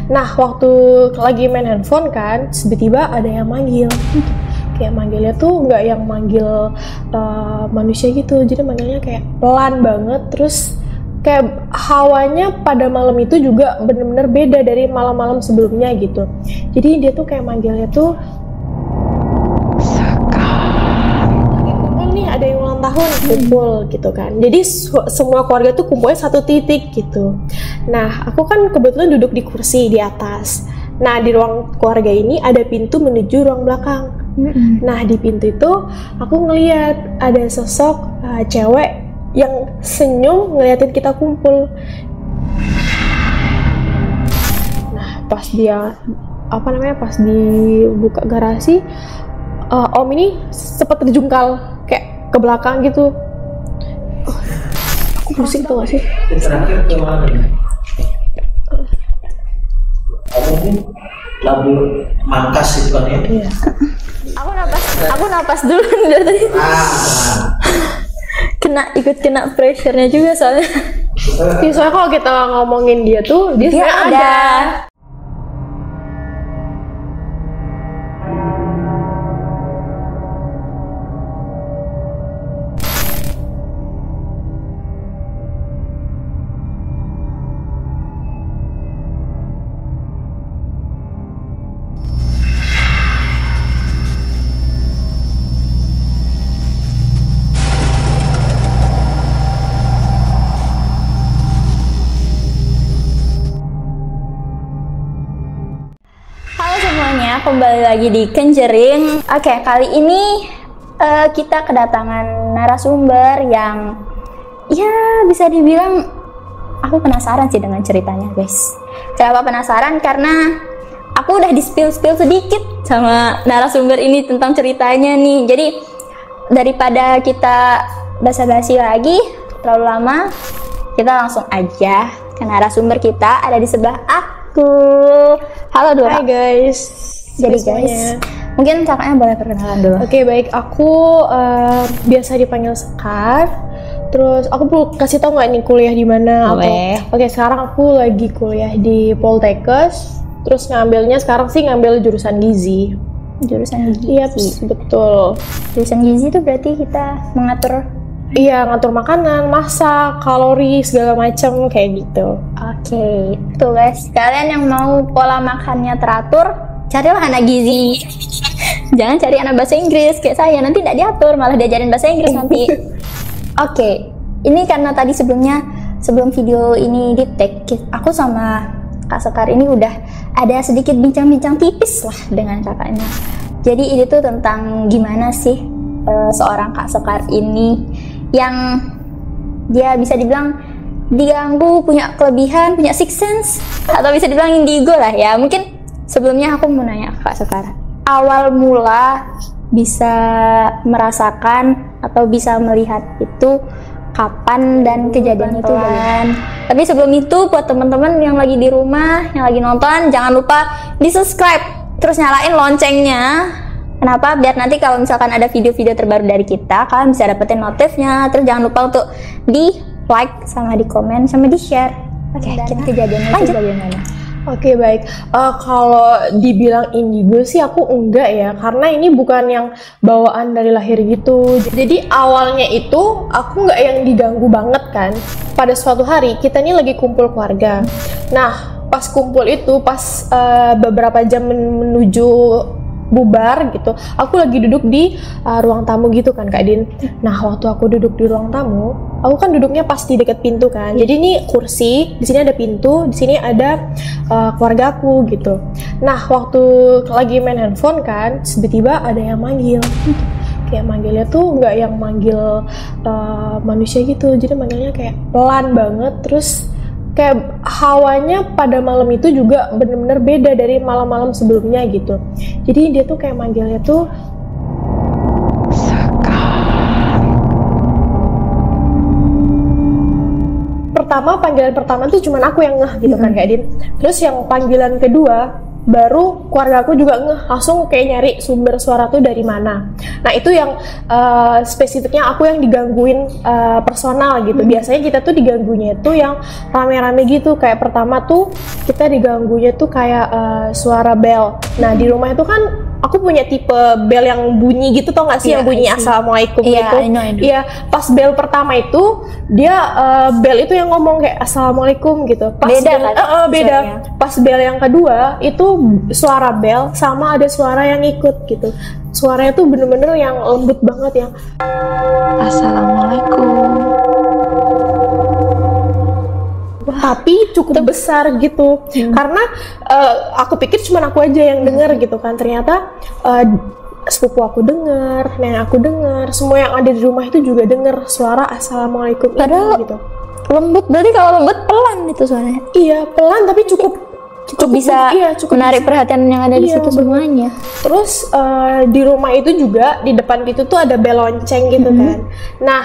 Nah, waktu lagi main handphone kan, tiba-tiba ada yang manggil. Kayak manggilnya tuh nggak yang manggil manusia gitu, jadi manggilnya kayak pelan banget. Terus kayak hawanya pada malam itu juga bener-bener beda dari malam-malam sebelumnya gitu. Jadi dia tuh kayak manggilnya tuh, lagi kumpul nih, ada yang ulang tahun, kumpul gitu kan. Jadi semua keluarga tuh kumpulnya satu titik gitu. Nah, aku kan kebetulan duduk di kursi di atas. Nah, di ruang keluarga ini ada pintu menuju ruang belakang. Nah, di pintu itu aku ngeliat ada sosok cewek yang senyum ngeliatin kita kumpul. Nah, pas dia pas dibuka garasi, om ini sempat terjungkal kayak ke belakang gitu. Aku pusing tuh gak sih? Terakhir ke mana? Kamu ini labu mangkas itu kan ya? Iya. Aku napas dulu dari tadi. Ikut kena pressure-nya juga soalnya. Ya, soalnya kalau kita ngomongin dia tuh, dia sebenarnya ada. Kembali lagi di Conjuring. Oke, kali ini kita kedatangan narasumber yang ya bisa dibilang aku penasaran sih dengan ceritanya, guys. Kenapa penasaran? Karena aku udah di-spill sedikit sama narasumber ini tentang ceritanya nih. Jadi daripada kita basa-basi lagi terlalu lama, kita langsung aja ke narasumber kita. Ada di sebelah aku. Halo Dora. Hai guys. Jadi guys, mungkin kakaknya boleh perkenalan dulu. Oke, baik. Aku biasa dipanggil Sekar. Terus aku perlu kasih tau nggak nih kuliah di mana? Oke, sekarang aku lagi kuliah di Poltekkes. Terus sekarang sih ngambil jurusan gizi. Jurusan gizi. Iya, betul. Jurusan gizi itu berarti kita mengatur. Iya, ngatur makanan, masak, kalori, segala macam kayak gitu. Oke, tuh guys, kalian yang mau pola makannya teratur, carilah anak gizi. Jangan cari anak bahasa Inggris kayak saya, nanti tidak diatur, malah diajarin bahasa Inggris nanti. Oke, ini karena tadi sebelum video ini di-tag, aku sama Kak Sekar ini udah ada sedikit bincang-bincang tipis lah dengan kakaknya. Jadi ini tuh tentang gimana sih seorang Kak Sekar ini yang dia bisa dibilang diganggu, punya kelebihan, punya sixth sense, atau bisa dibilang indigo lah ya. Mungkin sebelumnya aku mau nanya ke Kak Sekar, awal mula bisa merasakan atau bisa melihat itu kapan dan kejadian itu bagaimana? Tapi sebelum itu buat teman-teman yang lagi di rumah, yang lagi nonton, jangan lupa di subscribe, terus nyalain loncengnya. Kenapa? Biar nanti kalau misalkan ada video-video terbaru dari kita, kalian bisa dapetin notifnya. Terus jangan lupa untuk di like, sama di komen, sama di share. Oke, kita kejadiannya itu bagaimana? Oke, baik. Kalau dibilang indigo sih aku enggak ya, karena ini bukan yang bawaan dari lahir gitu. Jadi awalnya itu aku enggak yang diganggu banget kan. Pada suatu hari kita ini lagi kumpul keluarga. Nah, pas kumpul itu, pas beberapa jam menuju bubar gitu, aku lagi duduk di ruang tamu gitu kan Kak Din. Nah, waktu aku duduk di ruang tamu, aku kan duduknya pas di dekat pintu kan. Jadi ini kursi, di sini ada pintu, di sini ada keluarga aku gitu. Nah, waktu lagi main handphone kan, tiba-tiba ada yang manggil. Kayak manggilnya tuh nggak yang manggil manusia gitu, jadi manggilnya kayak pelan banget. Terus kayak hawanya pada malam itu juga bener-bener beda dari malam-malam sebelumnya gitu. Jadi dia tuh kayak manggilnya tuh panggilan pertama tuh cuman aku yang ngeh gitu kan Kak Din. Terus yang panggilan kedua baru keluarga aku juga langsung kayak nyari sumber suara tuh dari mana. Nah itu yang spesifiknya aku yang digangguin personal gitu. Biasanya kita tuh diganggunya itu yang rame-rame gitu. Kayak pertama tuh kita diganggunya tuh kayak suara bel. Nah di rumah itu kan aku punya tipe bel yang bunyi gitu, tau gak sih, yang bunyi assalamualaikum gitu. I know. Iya, pas bel pertama itu dia bel itu yang ngomong kayak assalamualaikum gitu. Pas Beda bel, kan beda. suaranya? Pas bel yang kedua itu suara bel sama ada suara yang ikut gitu. Suaranya tuh bener-bener yang lembut banget, yang Assalamualaikum. tapi cukup besar gitu. Karena aku pikir cuma aku aja yang denger gitu kan. Ternyata sepupu aku denger, nenek aku denger, semua yang ada di rumah itu juga denger suara assalamualaikum Padahal ini gitu. Lembut, berarti kalau lembut pelan itu suaranya. Iya, pelan tapi cukup Bisa cukup menarik bisa. perhatian yang ada di Iya, situ bener. semuanya. Terus di rumah itu juga di depan pintu tuh ada bel lonceng gitu kan. Nah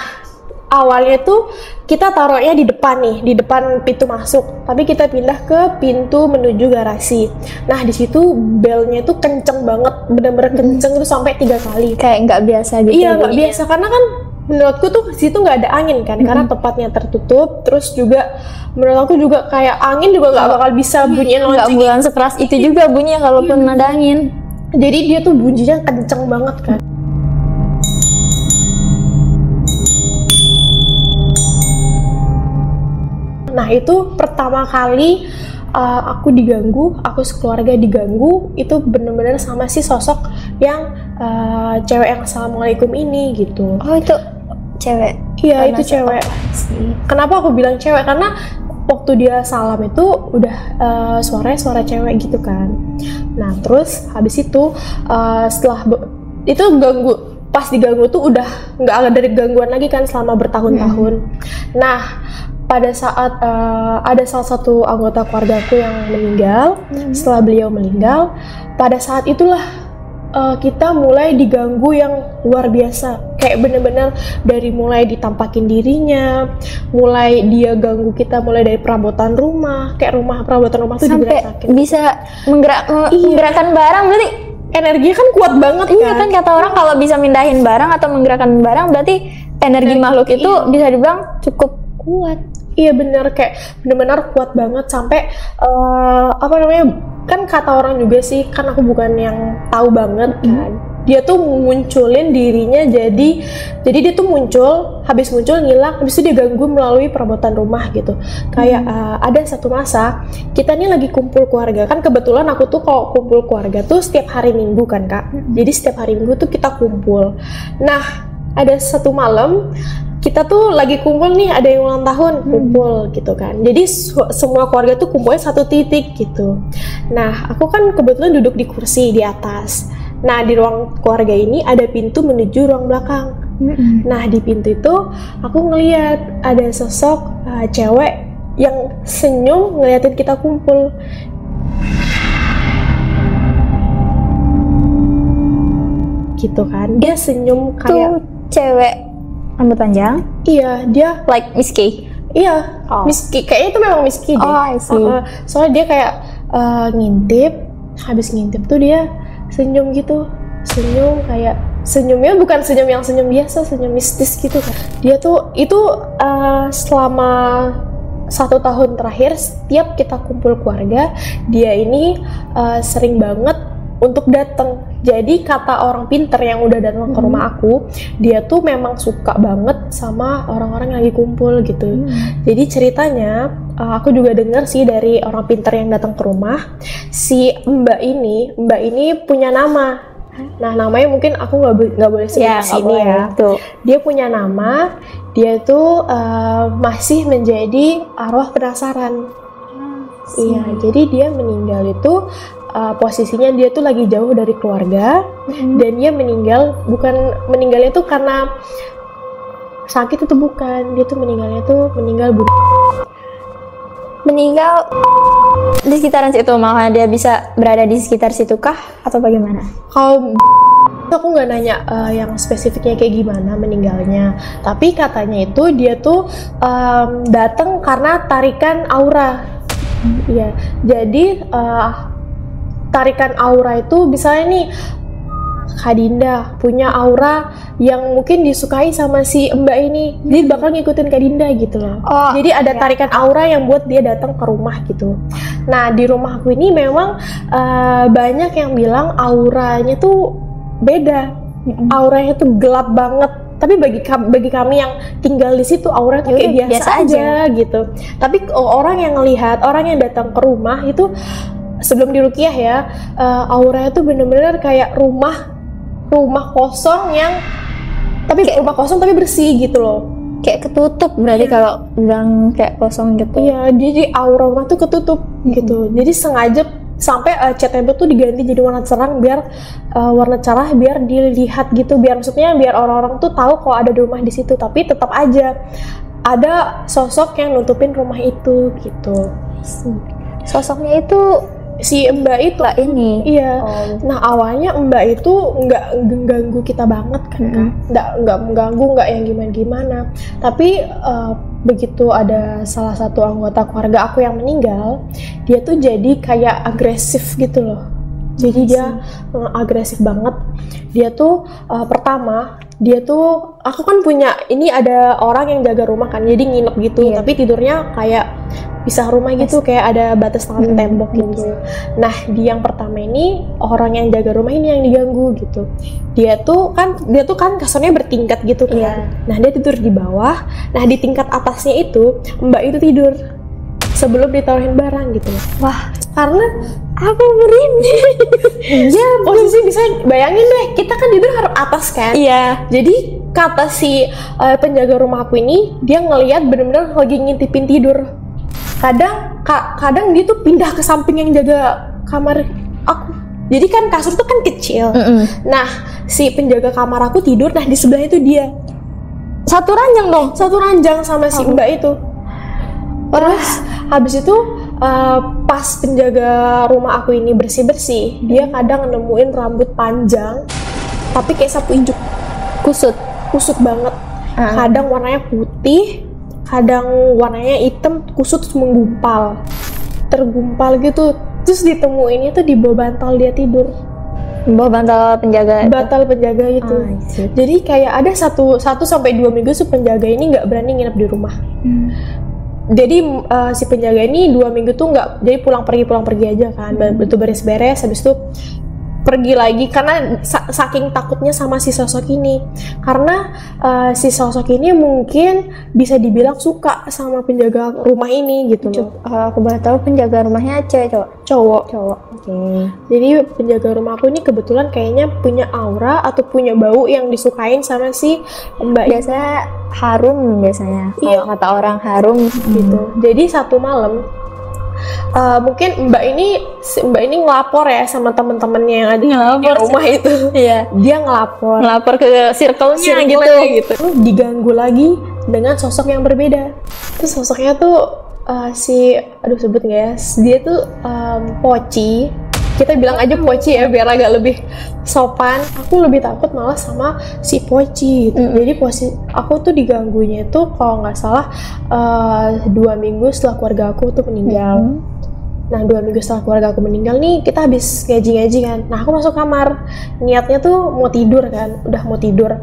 awalnya tuh kita taruhnya di depan nih, di depan pintu masuk. Tapi kita pindah ke pintu menuju garasi. Nah di situ belnya tuh kenceng banget, bener-bener kenceng itu sampai 3 kali. Kayak nggak biasa gitu. Iya nggak bunyinya. biasa karena kan menurutku tuh situ nggak ada angin kan, karena tempatnya tertutup. Terus juga menurut aku juga kayak angin juga nggak bakal bisa bunyiin Nggak lonceng. bulan sekeras itu juga bunyinya kalaupun ada angin. Jadi dia tuh bunyinya kenceng banget kan. Nah itu pertama kali aku diganggu, aku sekeluarga diganggu, itu bener-bener sama si sosok yang cewek yang assalamualaikum ini gitu. Oh itu cewek. Iya Karena itu cewek. sih. Kenapa aku bilang cewek? Karena waktu dia salam itu udah suaranya suara cewek gitu kan. Nah terus habis itu setelah itu ganggu, pas diganggu tuh udah nggak ada dari gangguan lagi kan selama bertahun-tahun. Nah pada saat ada salah satu anggota keluargaku yang meninggal, setelah beliau meninggal, pada saat itulah kita mulai diganggu yang luar biasa. Kayak bener-bener dari mulai ditampakin dirinya, mulai dia ganggu kita mulai dari perabotan rumah, kayak perabotan rumah tuh Sampai diberantakin. bisa menggerakkan barang, berarti Energinya kan kuat banget iya kan kata orang kalau bisa mindahin barang atau menggerakkan barang berarti energi makhluk itu bisa dibilang cukup kuat. Iya bener, kayak bener-bener kuat banget sampai apa namanya, kan kata orang juga sih, kan aku bukan yang tahu banget kan, dia tuh munculin dirinya, jadi dia tuh muncul, habis muncul ngilang, habis itu dia ganggu melalui perabotan rumah gitu. Kayak ada satu masa kita nih lagi kumpul keluarga, kan kebetulan aku tuh kalau kumpul keluarga tuh setiap hari Minggu kan kak, jadi setiap hari Minggu tuh kita kumpul. Nah ada satu malam kita tuh lagi kumpul nih, ada yang ulang tahun, kumpul gitu kan. Jadi semua keluarga tuh kumpulnya satu titik gitu. Nah, aku kan kebetulan duduk di kursi di atas. Nah, di ruang keluarga ini ada pintu menuju ruang belakang. Nah, di pintu itu aku ngeliat ada sosok cewek yang senyum ngeliatin kita kumpul. Gitu kan. Dia senyum kayak Tuh cewek rambut panjang, iya, dia like Miss K. iya, Oh. Miss Ki, kayaknya itu memang Miss Ki deh. Oh, I see. Soalnya dia kayak ngintip, habis ngintip tuh dia senyum gitu, senyum kayak senyumnya bukan senyum yang senyum biasa, senyum mistis gitu kan. Dia tuh itu selama 1 tahun terakhir setiap kita kumpul keluarga, dia ini sering banget untuk datang. Jadi kata orang pinter yang udah datang ke rumah aku, dia tuh memang suka banget sama orang-orang yang lagi kumpul gitu. Jadi ceritanya aku juga dengar sih dari orang pinter yang datang ke rumah, si Mbak ini punya nama. Nah namanya mungkin aku nggak boleh sebut di sini ya. Tuh. Dia punya nama, dia tuh masih menjadi arwah penasaran. Iya, jadi dia meninggal itu posisinya dia tuh lagi jauh dari keluarga, dan dia meninggal, bukan meninggalnya tuh karena sakit, itu bukan, dia tuh meninggalnya tuh meninggal bunuh. Meninggal di sekitaran situ, makanya dia bisa berada di sekitar situ kah atau bagaimana? Kalau aku nggak nanya yang spesifiknya kayak gimana meninggalnya, tapi katanya itu dia tuh datang karena tarikan aura. Iya, jadi tarikan aura itu misalnya nih Kak Dinda punya aura yang mungkin disukai sama si Mbak ini, dia bakal ngikutin Kak Dinda gitu loh. Jadi ada tarikan aura yang buat dia datang ke rumah gitu. Nah di rumah aku ini memang banyak yang bilang auranya tuh beda, auranya tuh gelap banget. Tapi bagi kami yang tinggal di situ auranya tuh kayak biasa aja gitu. Tapi orang yang ngelihat, orang yang datang ke rumah itu sebelum diruqyah ya, auranya tuh bener-bener kayak rumah kosong rumah kosong tapi bersih gitu loh. Kayak ketutup berarti kalau bilang kayak kosong gitu. Iya, jadi aura rumah tuh ketutup gitu. Jadi sengaja sampai cat tembok tuh diganti jadi warna cerah warna cerah biar dilihat gitu, biar orang-orang tuh tahu kalau ada di rumah di situ, tapi tetap aja ada sosok yang nutupin rumah itu gitu. Sosoknya itu si Mbak itu ini. Iya. Nah awalnya Mbak itu nggak mengganggu kita banget kan, nggak mengganggu, nggak yang gimana. Tapi begitu ada salah satu anggota keluarga aku yang meninggal, dia tuh jadi kayak agresif gitu loh. Jadi dia agresif banget. Dia tuh pertama dia tuh, aku kan punya ini, ada orang yang jaga rumah kan, jadi nginep gitu. Tapi tidurnya kayak pisah rumah gitu, kayak ada batas tembok gitu. Nah di yang pertama ini orang yang jaga rumah ini yang diganggu gitu. Dia tuh kan kasurnya bertingkat gitu kan. Nah dia tidur di bawah. Nah di tingkat atasnya itu Mbak itu tidur sebelum ditaruhin barang gitu. Wah, karena aku merinding. Ya posisi bisa bayangin deh, kita kan tidur harus atas kan. Iya. Jadi kata si penjaga rumah aku ini, dia ngelihat bener-bener lagi ngintipin tidur. Kadang dia tuh pindah ke samping yang jaga kamar aku. Jadi kan kasur tuh kan kecil. Nah si penjaga kamar aku tidur, nah di sebelahnya itu dia. Satu ranjang sama si Mbak itu. Terus habis itu pas penjaga rumah aku ini bersih-bersih, dia kadang nemuin rambut panjang tapi kayak sapu injuk, kusut banget. Kadang warnanya putih, kadang warnanya hitam, kusut terus tergumpal gitu. Terus ditemuinnya tuh di bawah bantal dia tidur. Bawah bantal penjaga gitu. Jadi kayak ada 1-2 minggu si penjaga ini nggak berani nginep di rumah. Jadi si penjaga ini 2 minggu tuh nggak, jadi pulang pergi aja kan. Itu beres-beres, habis itu pergi lagi karena saking takutnya sama si sosok ini. Karena si sosok ini mungkin bisa dibilang suka sama penjaga rumah ini gitu loh. Aku baru tahu penjaga rumahnya cowok. Jadi penjaga rumah aku ini kebetulan kayaknya punya aura atau punya bau yang disukain sama si Mbak. Biasanya harum biasanya. Kalau kata orang harum gitu. Jadi satu malam mungkin Mbak ini ngelapor ya sama temen-temennya yang ada di rumah itu. Dia ngelapor ke circle-nya gitu. Diganggu lagi dengan sosok yang berbeda. Terus sosoknya tuh sebut nggak ya? Dia tuh Poci. Kita bilang aja Poci ya biar agak lebih sopan. Aku lebih takut malah sama si Poci gitu. Jadi aku tuh diganggunya itu kalau nggak salah 2 minggu setelah keluarga aku tuh meninggal. Nah 2 minggu setelah keluarga aku meninggal nih, kita habis ngaji kan. Nah aku masuk kamar, niatnya tuh mau tidur kan, udah mau tidur.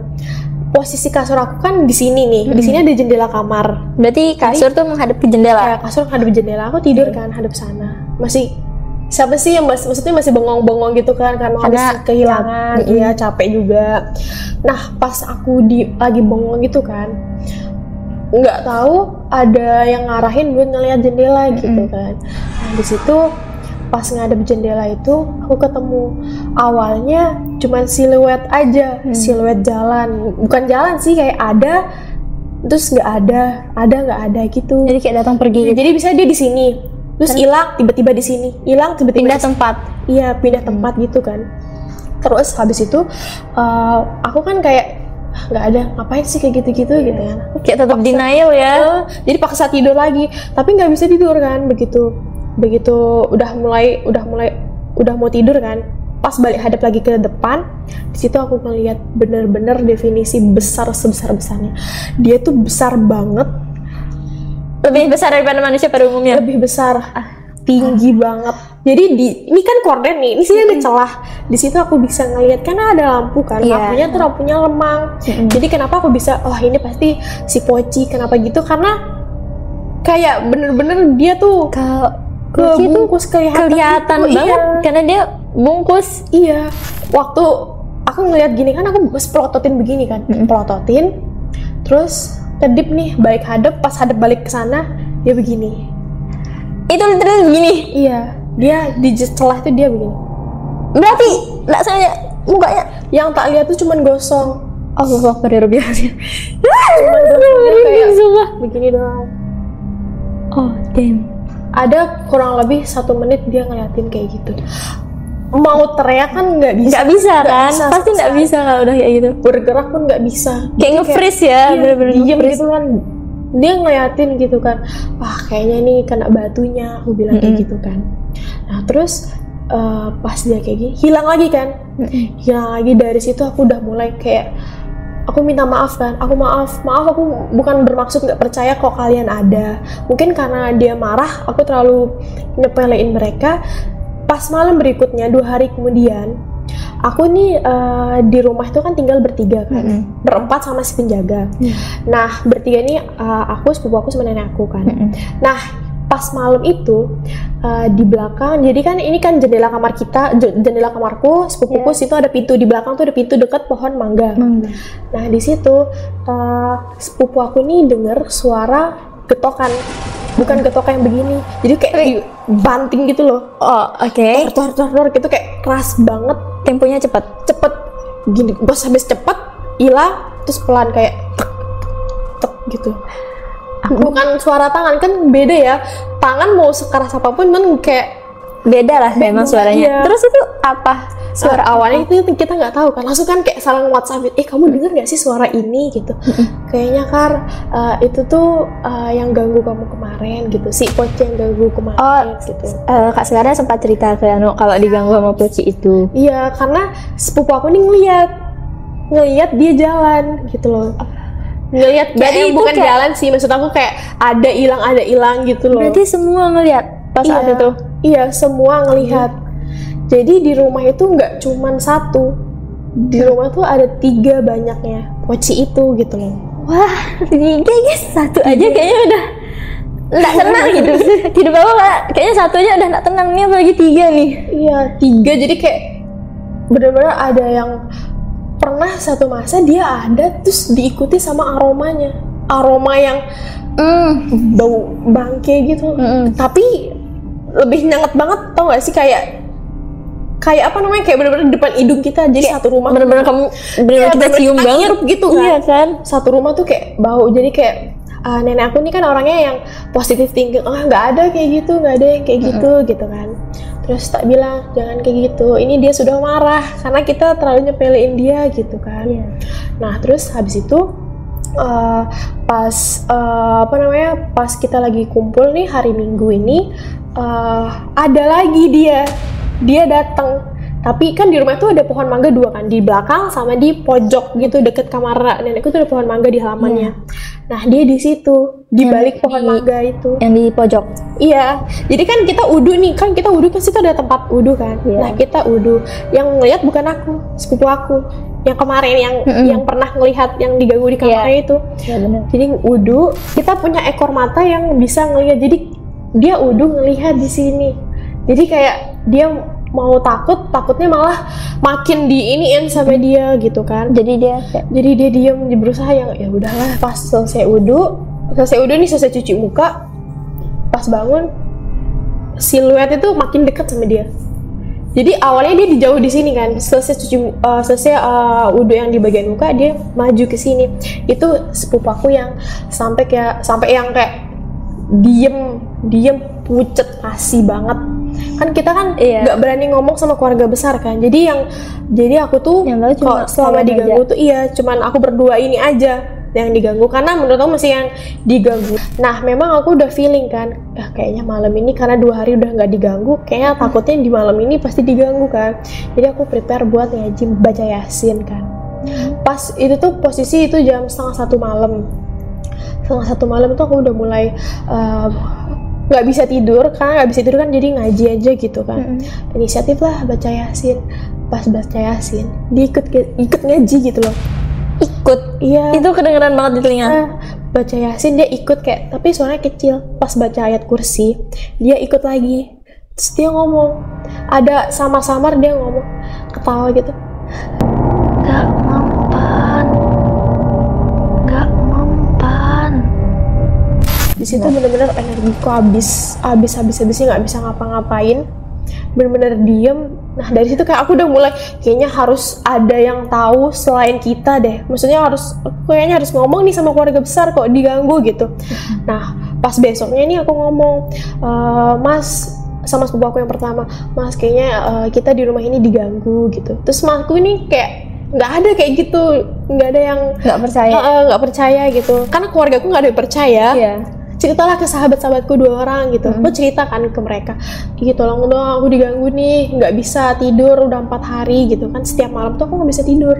Posisi kasur aku kan di sini nih, di sini ada jendela kamar. Berarti kasur tuh menghadap ke jendela? Ya, kasur menghadap jendela, aku tidur kan, hadap sana. Siapa sih yang maksudnya masih bengong-bengong gitu kan, karena habis kehilangan, capek juga. Nah pas aku lagi bengong gitu kan, nggak tahu ada yang ngarahin buat ngeliat jendela gitu kan. Nah di situ pas ngadep jendela itu aku ketemu, awalnya cuman siluet aja, siluet jalan, bukan jalan sih, kayak ada terus nggak ada gitu. Jadi kayak datang pergi. Jadi bisa dia di sini terus hilang, tiba-tiba di sini hilang, tiba-tiba pindah tempat. Iya, pindah tempat gitu kan. Terus habis itu aku kan kayak nggak ada, ngapain sih kayak gitu kan. Kayak tetap denial ya. Jadi paksa tidur lagi, tapi nggak bisa tidur kan. Begitu udah mau tidur kan, pas balik hadap lagi ke depan, di situ aku ngeliat bener-bener definisi besar sebesar-besarnya. Dia tuh besar banget, lebih besar daripada manusia pada umumnya. Lebih besar. tinggi banget. Jadi ini kan korden nih, ini sih ada celah. Di situ aku bisa ngeliat karena ada lampu kan, lampunya tuh lampunya lemang. Jadi kenapa aku bisa, oh ini pasti si Poci, kenapa gitu? Karena kayak bener-bener dia tuh bungkus kelihatan gitu, banget karena dia bungkus. Iya, waktu aku ngeliat gini kan aku pelototin begini kan, pelototin, terus kedip nih balik hadap, pas hadap balik ke sana dia begini. Itu literal begini. Iya, dia di celah itu dia begini. Berarti nggak sengaja mukanya. Yang tak lihat tuh cuman gosong. Allah Akbar ya Rabbi. Cuman gosong kayak begini doang. Oh damn. Ada kurang lebih 1 menit dia ngeliatin kayak gitu. Mau teriak kan nggak bisa. Nggak bisa kan? Pasti nggak bisa kalau udah kayak gitu. Bergerak pun nggak bisa. Kayak nge-freeze ya, bener-bener diem gitu kan. Dia ngeliatin gitu kan. Wah kayaknya nih kena batunya. Aku bilang kayak gitu kan. Nah terus pas dia kayak gini hilang lagi kan. Hilang lagi. Dari situ aku udah mulai kayak aku minta maaf kan. Aku maaf aku bukan bermaksud nggak percaya kok kalian ada. Mungkin karena dia marah aku terlalu nyepelein mereka. Pas malam berikutnya 2 hari kemudian aku nih di rumah itu kan tinggal bertiga kan, berempat sama si penjaga. Nah bertiga ini aku, sepupu aku sama nenek aku kan. Nah pas malam itu di belakang, jadi kan ini kan jendela kamar kita, jendela kamarku, sepupuku situ ada pintu, di belakang tuh ada pintu dekat pohon mangga. Nah di situ sepupu aku nih denger suara getokan, bukan getok yang begini, jadi kayak banting gitu loh. Oh oke. Tor gitu kayak keras banget. Temponya cepet gini, pas habis cepet hilang terus pelan kayak tek gitu. Bukan suara tangan, kan beda ya, tangan mau sekeras apapun kan kayak beda lah memang suaranya. Iya. Terus itu apa suara awalnya itu kita nggak tahu kan, langsung kan kayak saling WhatsApp, kamu dengar nggak sih suara ini gitu. Kayaknya itu tuh yang ganggu kamu kemarin gitu, si Poci yang ganggu kemarin gitu. Kak Sekarang sempat cerita ke Anu kalau diganggu sama Poci itu. Iya, karena sepupu aku nih ngeliat dia jalan gitu loh. Ngeliat Jadi bukan kayak, jalan sih, maksud aku kayak ada hilang gitu loh. Berarti semua ngeliat pas saat itu. Iya, semua ngelihat. Jadi di rumah itu nggak cuman 1, di rumah tuh ada 3 banyaknya Poci itu gitu loh. Wah, 3 guys, 1 aja kayaknya udah nggak tenang hidup aku lah. Kayaknya 1 aja udah nggak tenang, nih apalagi 3 nih. Iya, 3, jadi kayak bener-bener ada yang pernah satu masa dia ada terus diikuti sama aroma yang bau bangke gitu. Tapi lebih nyengat banget, tau gak sih, kayak apa namanya, kayak bener-bener depan hidung kita. Jadi kayak satu rumah bener-bener kamu kita cium banget gitu kan. Iya kan, satu rumah tuh kayak bau. Jadi kayak nenek aku nih kan orangnya yang positive thinking, nggak ada kayak gitu, nggak ada yang kayak gitu kan. Terus tak bilang jangan kayak gitu, ini dia sudah marah karena kita terlalu nyepelein dia gitu kan. Nah terus habis itu pas kita lagi kumpul nih hari Minggu ini, ada lagi dia datang. Tapi kan di rumah itu ada pohon mangga 2 kan, di belakang sama di pojok gitu deket kamar nenekku tuh ada pohon mangga di halamannya. Nah dia di situ, di balik pohon mangga itu. Yang di pojok. Iya, jadi kan kita udu nih, kan kita udu kan situ ada tempat udu kan. Nah kita udu, yang ngelihat bukan aku, sepupu aku. Yang kemarin yang pernah ngelihat yang diganggu di kamarnya itu. Iya benar. Jadi udu, kita punya ekor mata yang bisa ngelihat. Jadi dia udu ngelihat di sini. Jadi kayak dia mau takutnya malah makin diiniin sama dia gitu kan. Jadi dia diam, dia berusaha yang ya udahlah. Pas selesai udu nih, selesai cuci muka, pas bangun siluet itu makin dekat sama dia. Jadi awalnya dia dijauh di sini kan, selesai udu yang di bagian muka, dia maju ke sini. Itu sepupu aku yang sampai yang kayak diem pucet pasi banget. Kan kita kan nggak berani ngomong sama keluarga besar kan. Jadi aku tuh selama diganggu tuh cuman aku berdua ini aja yang diganggu, karena menurut aku masih yang diganggu. Nah memang aku udah feeling kan, kayaknya malam ini karena 2 hari udah nggak diganggu, kayaknya takutnya di malam ini pasti diganggu kan. Jadi aku prepare buat ngaji baca Yasin kan. Pas itu tuh posisi itu jam 1:30 malam. 1:30 malam itu aku udah mulai nggak bisa tidur, karena nggak bisa tidur kan jadi ngaji aja gitu kan. Inisiatif lah baca Yasin. Pas baca Yasin dia ikut ngaji gitu loh. Ikut? Iya, Itu kedengeran banget di telinga. baca Yasin dia ikut kayak, tapi suaranya kecil. Pas baca ayat kursi dia ikut lagi, terus dia ngomong, ada samar-samar dia ngomong, ketawa gitu, gak mempan. Di situ bener-bener energiku habisnya nggak bisa ngapa-ngapain, bener-bener diem. Nah dari situ kayak aku udah mulai kayaknya harus ada yang tahu selain kita deh, maksudnya kayaknya harus ngomong nih sama keluarga besar kok diganggu gitu. Nah pas besoknya ini aku ngomong, Mas, sama sepupu aku yang pertama, Mas kayaknya kita di rumah ini diganggu gitu. Terus masku ini kayak nggak ada kayak gitu, nggak ada yang nggak percaya gitu, karena keluarga aku nggak ada yang percaya. Ceritalah ke sahabat-sahabatku 2 orang gitu. Aku ceritakan ke mereka, gitu, tolong dong aku diganggu nih, nggak bisa tidur udah 4 hari gitu kan. Setiap malam tuh aku nggak bisa tidur.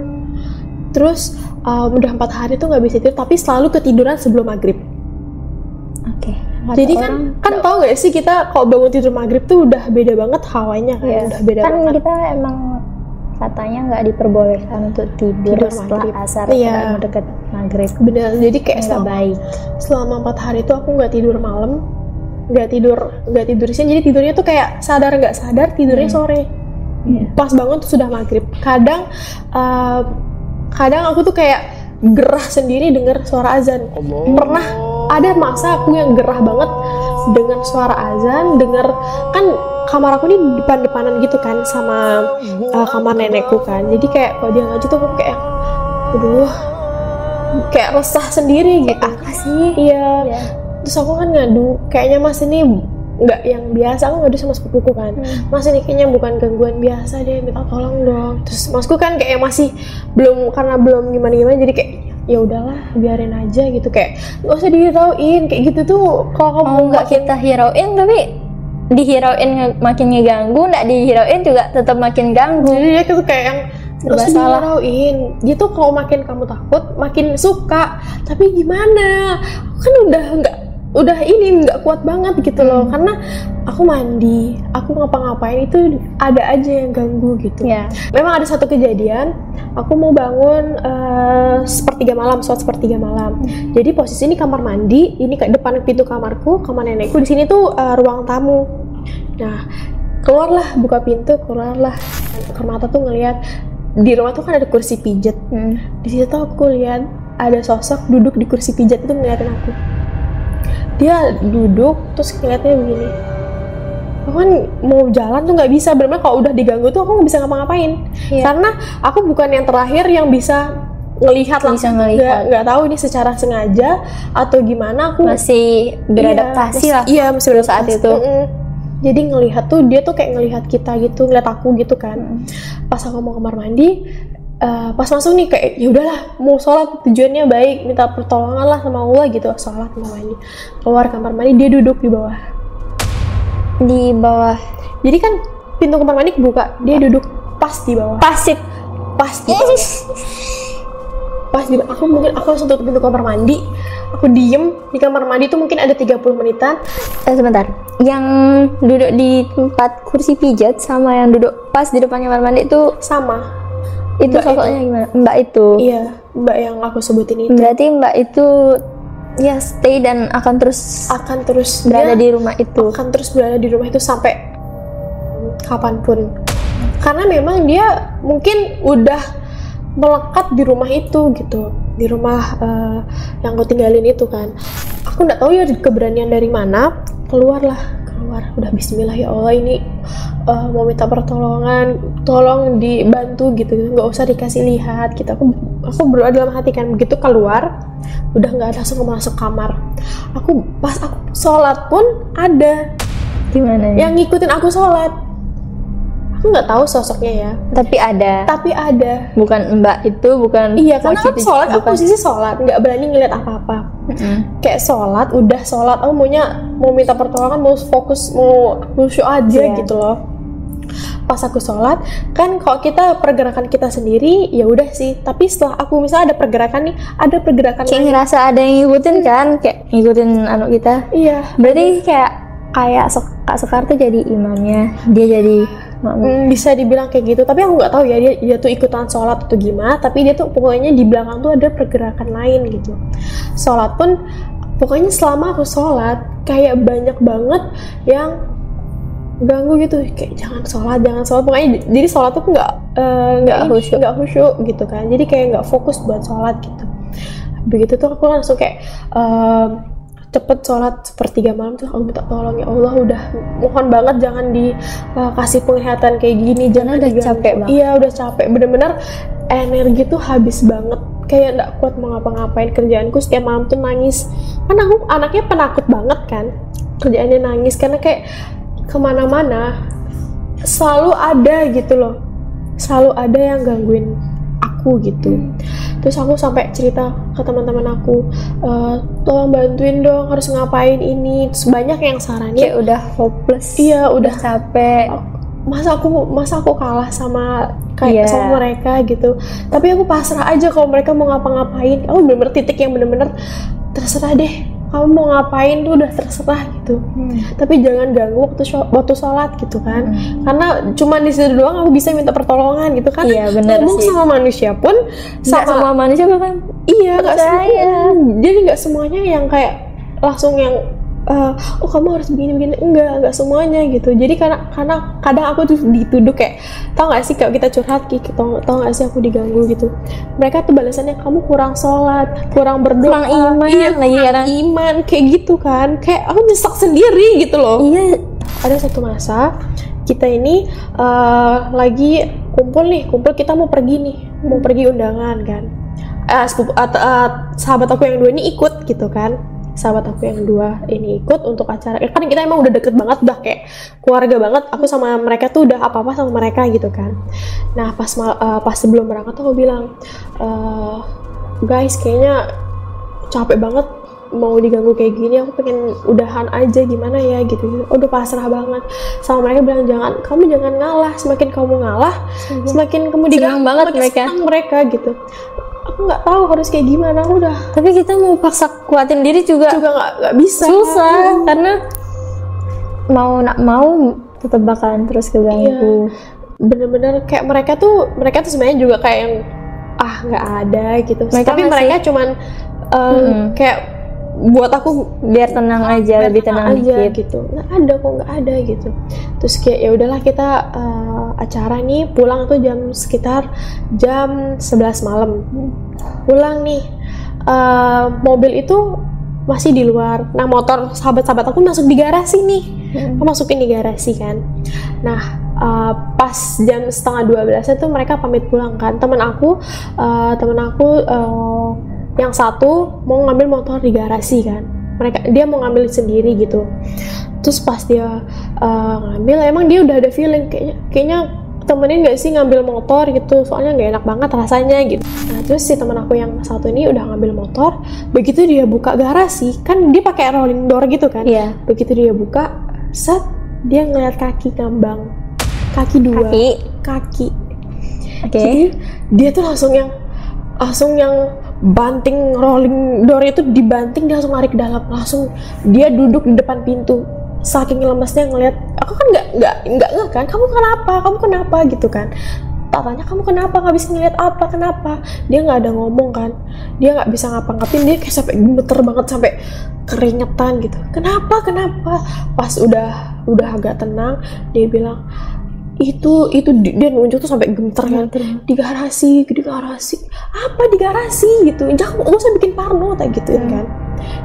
Terus udah 4 hari tuh nggak bisa tidur, tapi selalu ketiduran sebelum maghrib. Jadi kan tahu nggak sih, kita kalau bangun tidur maghrib tuh udah beda banget hawanya kan, udah beda kan banget. Kita emang katanya nggak diperbolehkan untuk tidur setelah maghrib. asar, Iya. deket maghrib. Bener, jadi kayak Nggak baik. selama 4 hari itu aku nggak tidur malam, nggak tidur siang. Jadi tidurnya tuh kayak sadar nggak sadar tidurnya sore. Pas bangun tuh sudah maghrib. Kadang aku tuh kayak gerah sendiri dengar suara azan. Pernah ada masa aku yang gerah banget dengan suara azan, dengar kan kamar aku ini depan-depanan gitu kan sama kamar nenekku kan. Jadi kayak kalau dia ngaji tuh aku kayak, aduh, kayak resah sendiri gitu. Apa sih? Iya. Terus aku kan ngadu, kayaknya Mas ini nggak yang biasa. Aku ngadu sama sepupuku kan, Mas ini kayaknya bukan gangguan biasa deh, minta tolong dong. Terus Masku kan kayak masih belum gimana-gimana, jadi kayak ya udahlah biarin aja gitu, kayak nggak usah dihirauin kayak gitu tuh. Kalau kamu Nggak kita hirauin, tapi dihirauin makin ngeganggu, nggak dihirauin juga tetap makin ganggu. jadi dia tuh kayak yang Serba nggak usah salah. dihirauin. Dia tuh kalau makin kamu takut makin suka, tapi gimana, kan udah nggak kuat banget gitu loh. Karena aku mandi, aku ngapa-ngapain itu ada aja yang ganggu gitu. Memang ada satu kejadian, aku mau bangun sholat sepertiga malam. Jadi posisi ini kamar mandi, ini kayak depan pintu kamarku, kamar nenekku. Di sini tuh ruang tamu. Nah, buka pintu, keluarlah. Ke mata tuh ngelihat di rumah tuh kan ada kursi pijat. Di situ tuh aku lihat ada sosok duduk di kursi pijat itu ngeliatin aku. Dia duduk terus ngeliatnya begini. Aku kan mau jalan tuh nggak bisa, benar-benar kalau udah diganggu tuh aku nggak bisa ngapa-ngapain. Karena aku bukan yang terakhir yang bisa ngelihat langsung, nggak tahu ini secara sengaja atau gimana. Aku masih beradaptasi lah. Iya, masih beradaptasi saat itu. Jadi ngelihat tuh, dia tuh kayak ngelihat kita gitu, ngeliat aku gitu kan. Pas aku mau kamar mandi, pas masuk nih kayak ya udahlah mau sholat, tujuannya baik, minta pertolongan lah sama Allah gitu, sholat mau mandi. Keluar kamar mandi, dia duduk di bawah. Jadi kan pintu kamar mandi kebuka, dia duduk pas di bawah. Pas di bawah. Aku langsung tutup pintu kamar mandi. Aku diem di kamar mandi tuh mungkin ada 30 menitan. Sebentar, yang duduk di tempat kursi pijat sama yang duduk pas di depan kamar mandi itu sama. Itu sosoknya gimana? Mbak itu? Iya, Mbak yang aku sebutin itu. Berarti Mbak itu ya stay dan akan terus berada di rumah itu. Akan terus berada di rumah itu sampai kapanpun. Karena memang dia mungkin udah melekat di rumah itu gitu, di rumah yang aku tinggalin itu kan. Aku nggak tahu ya keberanian dari mana, keluar, udah bismillah ya Allah, ini mau minta pertolongan, tolong dibantu gitu, nggak usah dikasih lihat gitu. Aku berdoa dalam hati kan. Begitu keluar udah nggak, langsung masuk kamar. Pas aku sholat pun ada gimana yang ngikutin aku sholat. Aku nggak tahu sosoknya ya, tapi ada. Bukan Mbak itu, bukan. Iya, karena kan sholat, aku posisi sholat, nggak berani ngeliat apa-apa. Kayak sholat, udah sholat, aku mau minta pertolongan, mau fokus, mau khusyuk aja gitu loh. Pas aku sholat, kan kalau kita pergerakan kita sendiri, ya udah sih. Tapi setelah aku misalnya ada pergerakan kayak ngerasa ada yang ngikutin kan, kayak ngikutin anak kita. Iya. Berarti kayak kayak Kak Sekar tuh jadi imamnya, dia jadi Bisa dibilang kayak gitu, tapi aku nggak tahu ya dia tuh ikutan sholat atau gimana, tapi dia tuh pokoknya di belakang tuh ada pergerakan lain gitu. Sholat pun pokoknya selama aku sholat kayak banyak banget yang ganggu gitu, kayak jangan sholat pokoknya. Jadi sholat tuh nggak khusyuk gitu kan, jadi kayak nggak fokus buat sholat gitu. Begitu tuh aku langsung kayak cepet sholat sepertiga malam tuh aku minta tolong, ya Allah udah mohon banget jangan dikasih penglihatan kayak gini, jangan udah capek banget. Iya udah capek, bener-bener energi tuh habis banget, kayak nggak kuat mau ngapa-ngapain. Kerjaanku setiap malam tuh nangis, karena aku anaknya penakut banget kan, kerjaannya nangis karena kayak kemana-mana selalu ada gitu loh, selalu ada yang gangguin aku gitu. Terus aku sampai cerita ke teman-teman aku, tolong bantuin dong, harus ngapain ini. Terus banyak yang saranin, kayak udah hopeless, iya udah capek. Masa aku kalah sama sama mereka gitu. Tapi aku pasrah aja kalau mereka mau ngapa-ngapain. Aku bener-bener titik yang bener-bener terserah deh, kamu mau ngapain tuh udah terserah gitu. Tapi jangan ganggu waktu sholat gitu kan. Karena cuma di situ doang aku bisa minta pertolongan gitu kan. Iya benar sih. Sama manusia pun sama manusia bahkan. Iya nggak semua. Jadi nggak semuanya yang kayak langsung yang oh kamu harus begini enggak semuanya gitu. Jadi karena kadang aku tuh dituduh kayak, tau gak sih kalau kita curhat gitu, tau gak sih aku diganggu gitu, mereka tuh balasannya kamu kurang sholat, kurang berdoa, kurang iman, iya, kurang iman kayak gitu kan. Kayak aku nyesek sendiri gitu loh. Iya. Ada satu masa kita ini lagi kumpul kita mau pergi undangan kan. Sahabat aku yang dua ini ikut gitu kan. Sahabat aku yang dua ini ikut untuk acara, kan kita emang udah deket banget, udah kayak keluarga banget, aku sama mereka tuh udah apa-apa sama mereka gitu kan. Nah pas sebelum berangkat tuh aku bilang, guys kayaknya capek banget mau diganggu kayak gini, aku pengen udahan aja gimana ya gitu. Udah pasrah banget sama mereka, bilang kamu jangan ngalah, semakin kamu ngalah semakin kamu diganggu banget mereka gitu. Aku nggak tahu harus kayak gimana, udah. Tapi kita mau paksa kuatin diri juga nggak bisa, susah karena mau tetap bakalan terus keganggu. Bener-bener kayak mereka tuh sebenarnya juga kayak yang nggak ada gitu. Tapi mereka cuman kayak buat aku biar tenang aja, lebih tenang aja dikit gitu. Nggak ada gitu. Terus kayak ya udahlah kita acara nih, pulang tuh sekitar jam 11 malam. Pulang nih, mobil itu masih di luar. Nah motor sahabat-sahabat aku masuk di garasi nih, masukin di garasi kan. Nah pas jam 11:30 itu mereka pamit pulang kan. Temen aku yang satu mau ngambil motor di garasi kan, dia mau ngambil sendiri gitu. Terus pas dia ngambil, emang dia udah ada feeling kayaknya temenin gak sih ngambil motor gitu, soalnya nggak enak banget rasanya gitu. Nah terus si teman aku yang satu ini udah ngambil motor, begitu dia buka garasi kan dia pakai rolling door gitu kan. Begitu dia buka, dia ngeliat kaki ngambang, kaki dua, kaki. Jadi dia tuh langsung yang banting rolling door itu, dibanting, dia langsung lari ke dalam, langsung dia duduk di depan pintu. Saking lemesnya ngeliat aku kan nggak kan, kamu kenapa gitu kan. Tak tanya kamu kenapa, nggak bisa ngeliat apa, kenapa. Dia nggak ada ngomong kan, dia nggak bisa ngapa-ngapain, dia kayak sampai gemeter banget, sampai keringetan gitu. Kenapa pas udah agak tenang, dia bilang itu dia nunjuk tuh sampai gemeter kan, di garasi apa di garasi gitu, jangan nggak usah bikin parno kayak gituin kan.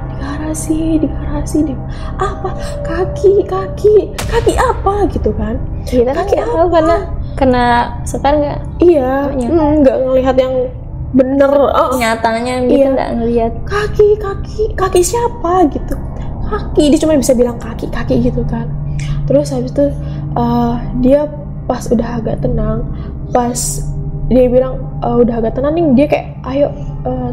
Di garasi dia apa, kaki apa gitu kan. Kita kan nggak tahu karena sekarang nggak ngelihat yang bener nyatanya, kita nggak ngelihat kaki siapa gitu. Dia cuma bisa bilang kaki gitu kan. Terus habis itu dia pas udah agak tenang, pas dia bilang udah agak tenang nih, dia kayak ayo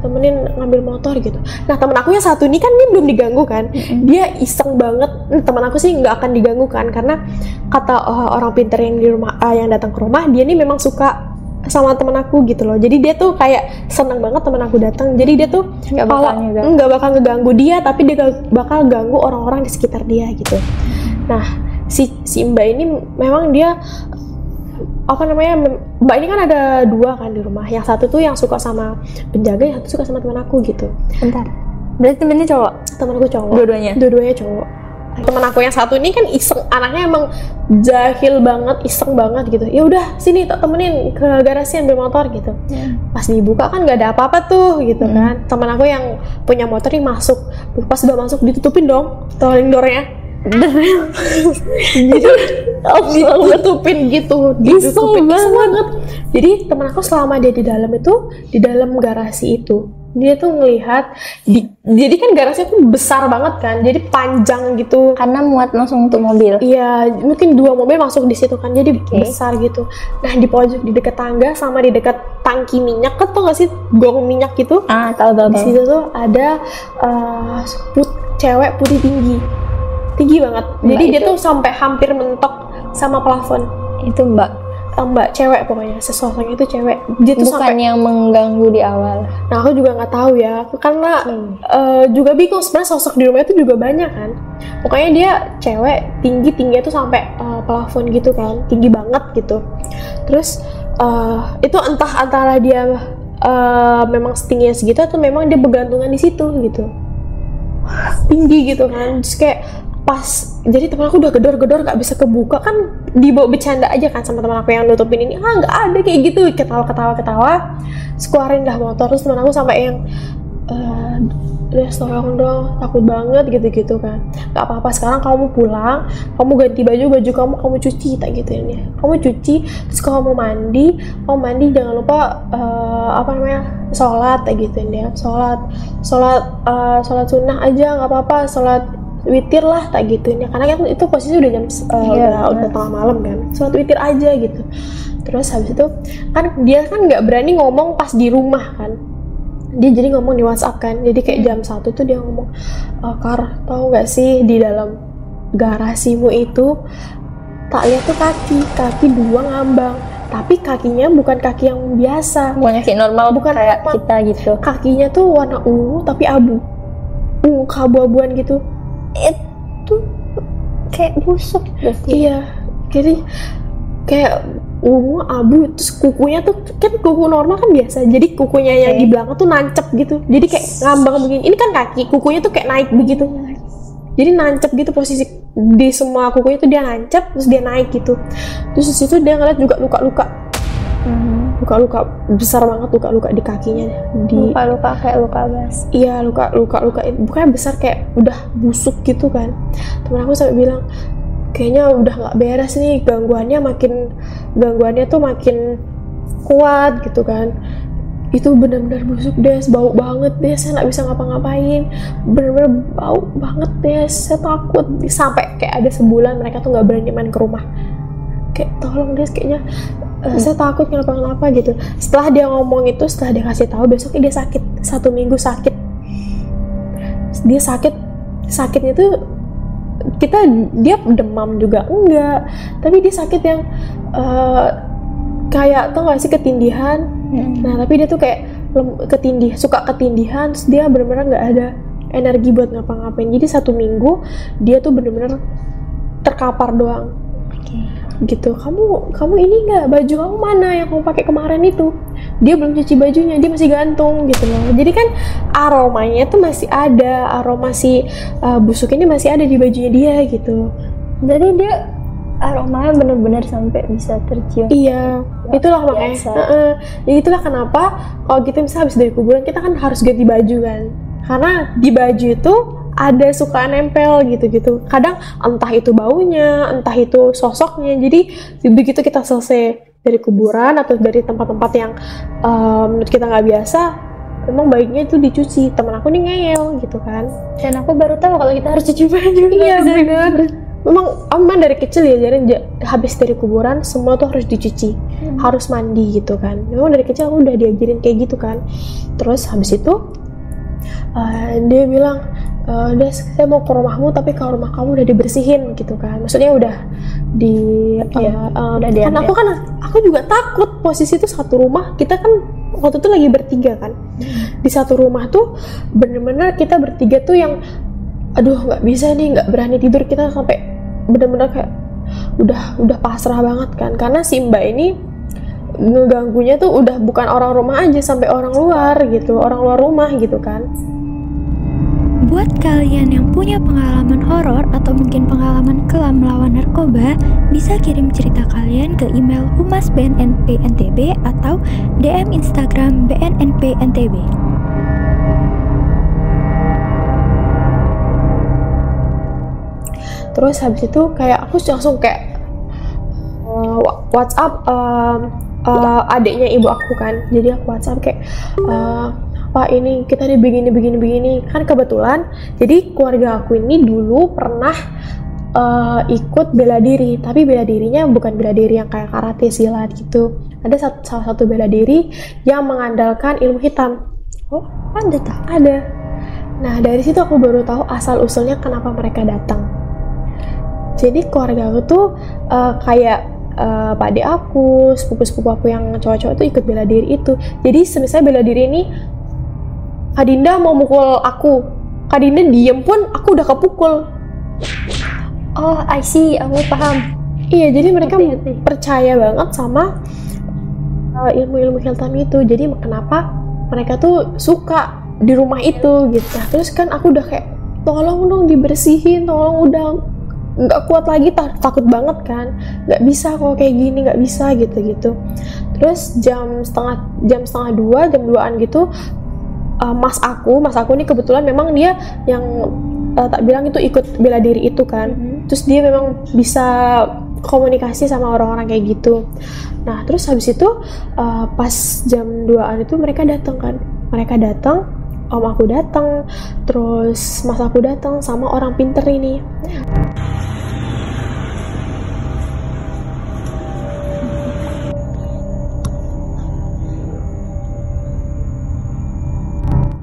temenin ngambil motor gitu. Nah temen aku yang satu ini kan dia belum diganggu kan, dia iseng banget. Temen aku sih nggak akan diganggu kan, karena kata orang pintar yang di rumah yang datang ke rumah, dia nih memang suka sama temen aku gitu loh. Jadi dia tuh kayak seneng banget temen aku datang. Jadi dia tuh nggak bakal ngeganggu dia, tapi dia bakal ganggu orang-orang di sekitar dia gitu. Nah, si Mbak ini memang dia apa namanya, Mbak ini kan ada 2 kan di rumah. Yang satu tuh yang suka sama penjaga, yang satu suka sama teman aku gitu. Bentar. Berarti temennya cowok? Teman aku cowok. Dua-duanya Cowok. Teman aku yang satu ini kan iseng, anaknya emang jahil banget, iseng banget gitu. Ya udah sini tak temenin ke garasi ambil motor gitu. Pas dibuka kan nggak ada apa-apa tuh gitu kan. Teman aku yang punya motor nih masuk, pas udah masuk ditutupin dong rolling door-nya. Gitu, ditutupin gitu, ditutupin banget. Jadi teman aku selama dia di dalam itu, di dalam garasi itu, dia tuh ngelihat jadi kan garasinya tuh besar banget kan, jadi panjang gitu. karena muat langsung untuk mobil. Iya, mungkin 2 mobil masuk di situ kan, jadi besar gitu. Nah di pojok, di dekat tangga sama di dekat tangki minyak, kan tau gak sih gong minyak gitu? Tahu. Di situ tuh ada cewek putih tinggi banget. Jadi dia tuh sampai hampir mentok sama plafon. Itu Mbak Cewek pokoknya, sesosoknya itu cewek. Dia tuh bukan sampai, yang mengganggu di awal. nah aku juga nggak tahu ya, karena juga bingung sebenarnya sosok di rumah itu juga banyak kan. Pokoknya dia cewek tingginya tuh sampai plafon gitu kan, tinggi banget gitu. Terus itu entah antara dia memang setingginya segitu atau memang dia bergantungan di situ gitu, tinggi gitu kan. Terus kayak pas, jadi teman aku udah gedor-gedor gak bisa kebuka kan, dibawa bercanda aja kan sama teman aku yang nutupin ini, nggak ada kayak gitu, ketawa, keluarin dah motor. Terus teman aku sampai yang udah tolong dong, takut banget gitu kan. Gak apa-apa, sekarang kamu pulang, kamu ganti baju kamu cuci, tak gitu ya. Kamu cuci, terus kalau mau mandi jangan lupa sholat, tak gitu ya. Sholat sunnah aja nggak apa-apa, sholat witir lah tak gitu ya, karena kan itu posisi udah jam udah tengah malam kan, sholat witir aja gitu. Terus habis itu kan dia kan nggak berani ngomong pas di rumah kan, dia jadi ngomong di WhatsApp kan. Jadi kayak jam 1 tuh dia ngomong, Kar, tahu nggak sih di dalam garasimu itu tak lihat tuh kaki 2 ngambang, tapi kakinya bukan kaki yang biasa, Bukannya kayak normal, bukan kayak kita gitu. kakinya tuh warna ungu tapi keabu-abuan gitu. Itu kayak busuk berarti. Iya, jadi kayak ungu abu, terus kukunya tuh kan kuku normal kan biasa, jadi kukunya yang di belakang tuh nancep gitu, jadi kayak ngambang begini. Ini kan kaki, kukunya tuh kayak naik begitu, jadi nancep gitu, posisi di semua kukunya tuh dia nancep, terus dia naik gitu. Terus di situ dia ngeliat juga luka-luka besar banget, luka-luka di kakinya, Luka-luka kayak luka bas. iya, luka bukannya besar, kayak udah busuk gitu kan. Temen aku sampai bilang, kayaknya udah nggak beres nih, gangguannya tuh makin kuat gitu kan. Itu benar-benar busuk deh, bau banget deh, saya nggak bisa ngapa-ngapain, benar-benar bau banget deh, saya takut. Sampai kayak ada sebulan mereka tuh nggak berani main ke rumah, kayak tolong deh, kayaknya saya takut kenapa-kenapa gitu. Setelah dia ngomong itu, setelah dia kasih tahu, besoknya dia sakit, 1 minggu sakit. Dia sakitnya tuh dia demam juga enggak, tapi dia sakit yang kayak tau gak sih ketindihan. Nah tapi dia tuh kayak suka ketindihan, terus dia benar-benar nggak ada energi buat ngapa-ngapain. Jadi 1 minggu dia tuh benar-benar terkapar doang. Gitu, kamu ini nggak, baju kamu mana yang kamu pakai kemarin itu? Dia belum cuci bajunya, dia masih gantung gitu loh. Jadi kan aromanya tuh masih ada, aroma si busuk ini masih ada di bajunya dia gitu. Jadi dia aromanya benar-benar sampai bisa tercium. Iya, itulah makanya. Jadi itulah kenapa kalau kita misalnya habis dari kuburan, kita kan harus ganti baju kan, karena di baju itu ada suka nempel gitu-gitu. Kadang entah itu baunya, entah itu sosoknya. Jadi begitu kita selesai dari kuburan atau dari tempat-tempat yang menurut kita nggak biasa, memang baiknya itu dicuci. Temen aku nih ngeyel gitu kan. Dan aku baru tahu kalau kita harus cuci baju. Iya benar. Memang dari kecil ya, jadi habis dari kuburan semua tuh harus dicuci, harus mandi gitu kan. Memang dari kecil aku udah diajarin kayak gitu kan. Terus habis itu dia bilang, udah saya mau ke rumahmu, tapi kalau rumah kamu udah dibersihin gitu kan. Maksudnya udah udah kan aku juga takut. Posisi itu satu rumah, kita kan waktu itu lagi bertiga kan. Di satu rumah tuh bener-bener kita bertiga tuh yang aduh nggak bisa nih, nggak berani tidur, kita sampai bener-bener kayak udah pasrah banget kan, karena si Mbak ini ngeganggunya tuh udah bukan orang rumah aja, sampai orang luar gitu, orang luar rumah gitu kan. Buat kalian yang punya pengalaman horor atau mungkin pengalaman kelam melawan narkoba, bisa kirim cerita kalian ke email humas_bnnp_ntb atau DM Instagram bnnp_ntb. Terus habis itu kayak aku langsung kayak WhatsApp adiknya ibu aku kan, jadi aku WhatsApp kayak Pak, ini kita nih begini kan. Kebetulan jadi keluarga aku ini dulu pernah ikut bela diri, tapi bela dirinya bukan bela diri yang kayak karate silat gitu. Ada salah satu bela diri yang mengandalkan ilmu hitam. Oh, ada tak? Ada. Nah, dari situ aku baru tahu asal usulnya kenapa mereka datang. Jadi keluarga aku tuh kayak Pak adik aku, sepupu-sepupu aku yang cowok-cowok tuh ikut bela diri itu. Jadi semisal bela diri ini Kak Dinda mau mukul aku, Kak Dinda diem pun aku udah kepukul. Oh, I see, aku paham. Iya, jadi mereka Ngerti. percaya banget sama ilmu-ilmu hitam itu. Jadi kenapa mereka tuh suka di rumah itu gitu. Nah, terus kan aku udah kayak tolong dong dibersihin, tolong, udah nggak kuat lagi, takut banget kan, nggak bisa kalau kayak gini, nggak bisa gitu. Terus jam setengah 2, jam 2-an gitu, mas aku ini kebetulan memang dia yang tak bilang itu ikut bela diri itu kan. Terus dia memang bisa komunikasi sama orang-orang kayak gitu. Nah, terus habis itu pas jam 2-an itu mereka datang, om aku datang, terus mas aku datang sama orang pinter ini.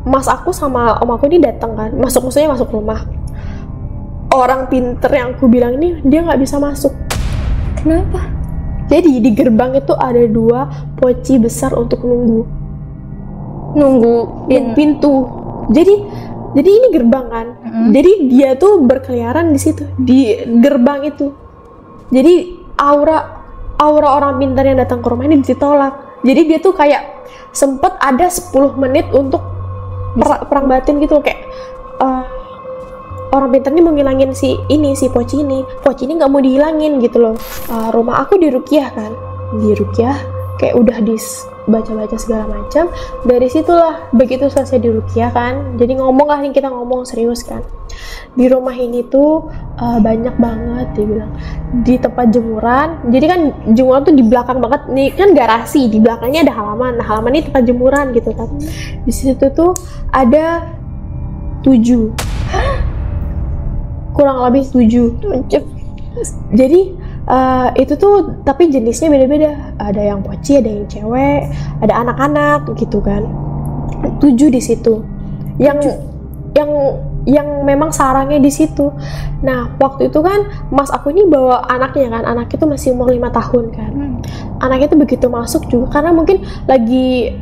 Mas aku sama om aku ini datang kan, masuk rumah. Orang pinter yang aku bilang ini dia nggak bisa masuk. Kenapa? Jadi di gerbang itu ada 2 poci besar untuk nungguin pintu. Jadi ini gerbang kan. Jadi dia tuh berkeliaran di situ, di gerbang itu. Jadi aura orang pintar yang datang ke rumah ini ditolak. Jadi dia tuh kayak sempet ada 10 menit untuk perang batin gitu, kayak orang pintar ini mau ngilangin si poci ini nggak mau dihilangin gitu loh. Rumah aku diruqyah kan, kayak udah baca-baca segala macam. Dari situlah begitu selesai diruqyah kan, jadi kita ngomong serius kan. Di rumah ini tuh banyak banget, dia bilang, di tempat jemuran. Jadi kan jemuran tuh di belakang banget nih kan, garasi di belakangnya ada halaman. Nah, halaman ini tempat jemuran gitu kan. Di situ tuh ada 7, kurang lebih 7. Jadi itu tuh tapi jenisnya beda-beda. Ada yang poci, ada yang cewek, ada anak-anak gitu kan. 7 di situ. Yang memang sarangnya di situ. Nah, waktu itu kan mas aku ini bawa anaknya kan. Anaknya itu masih umur 5 tahun kan. Anaknya itu begitu masuk juga karena mungkin lagi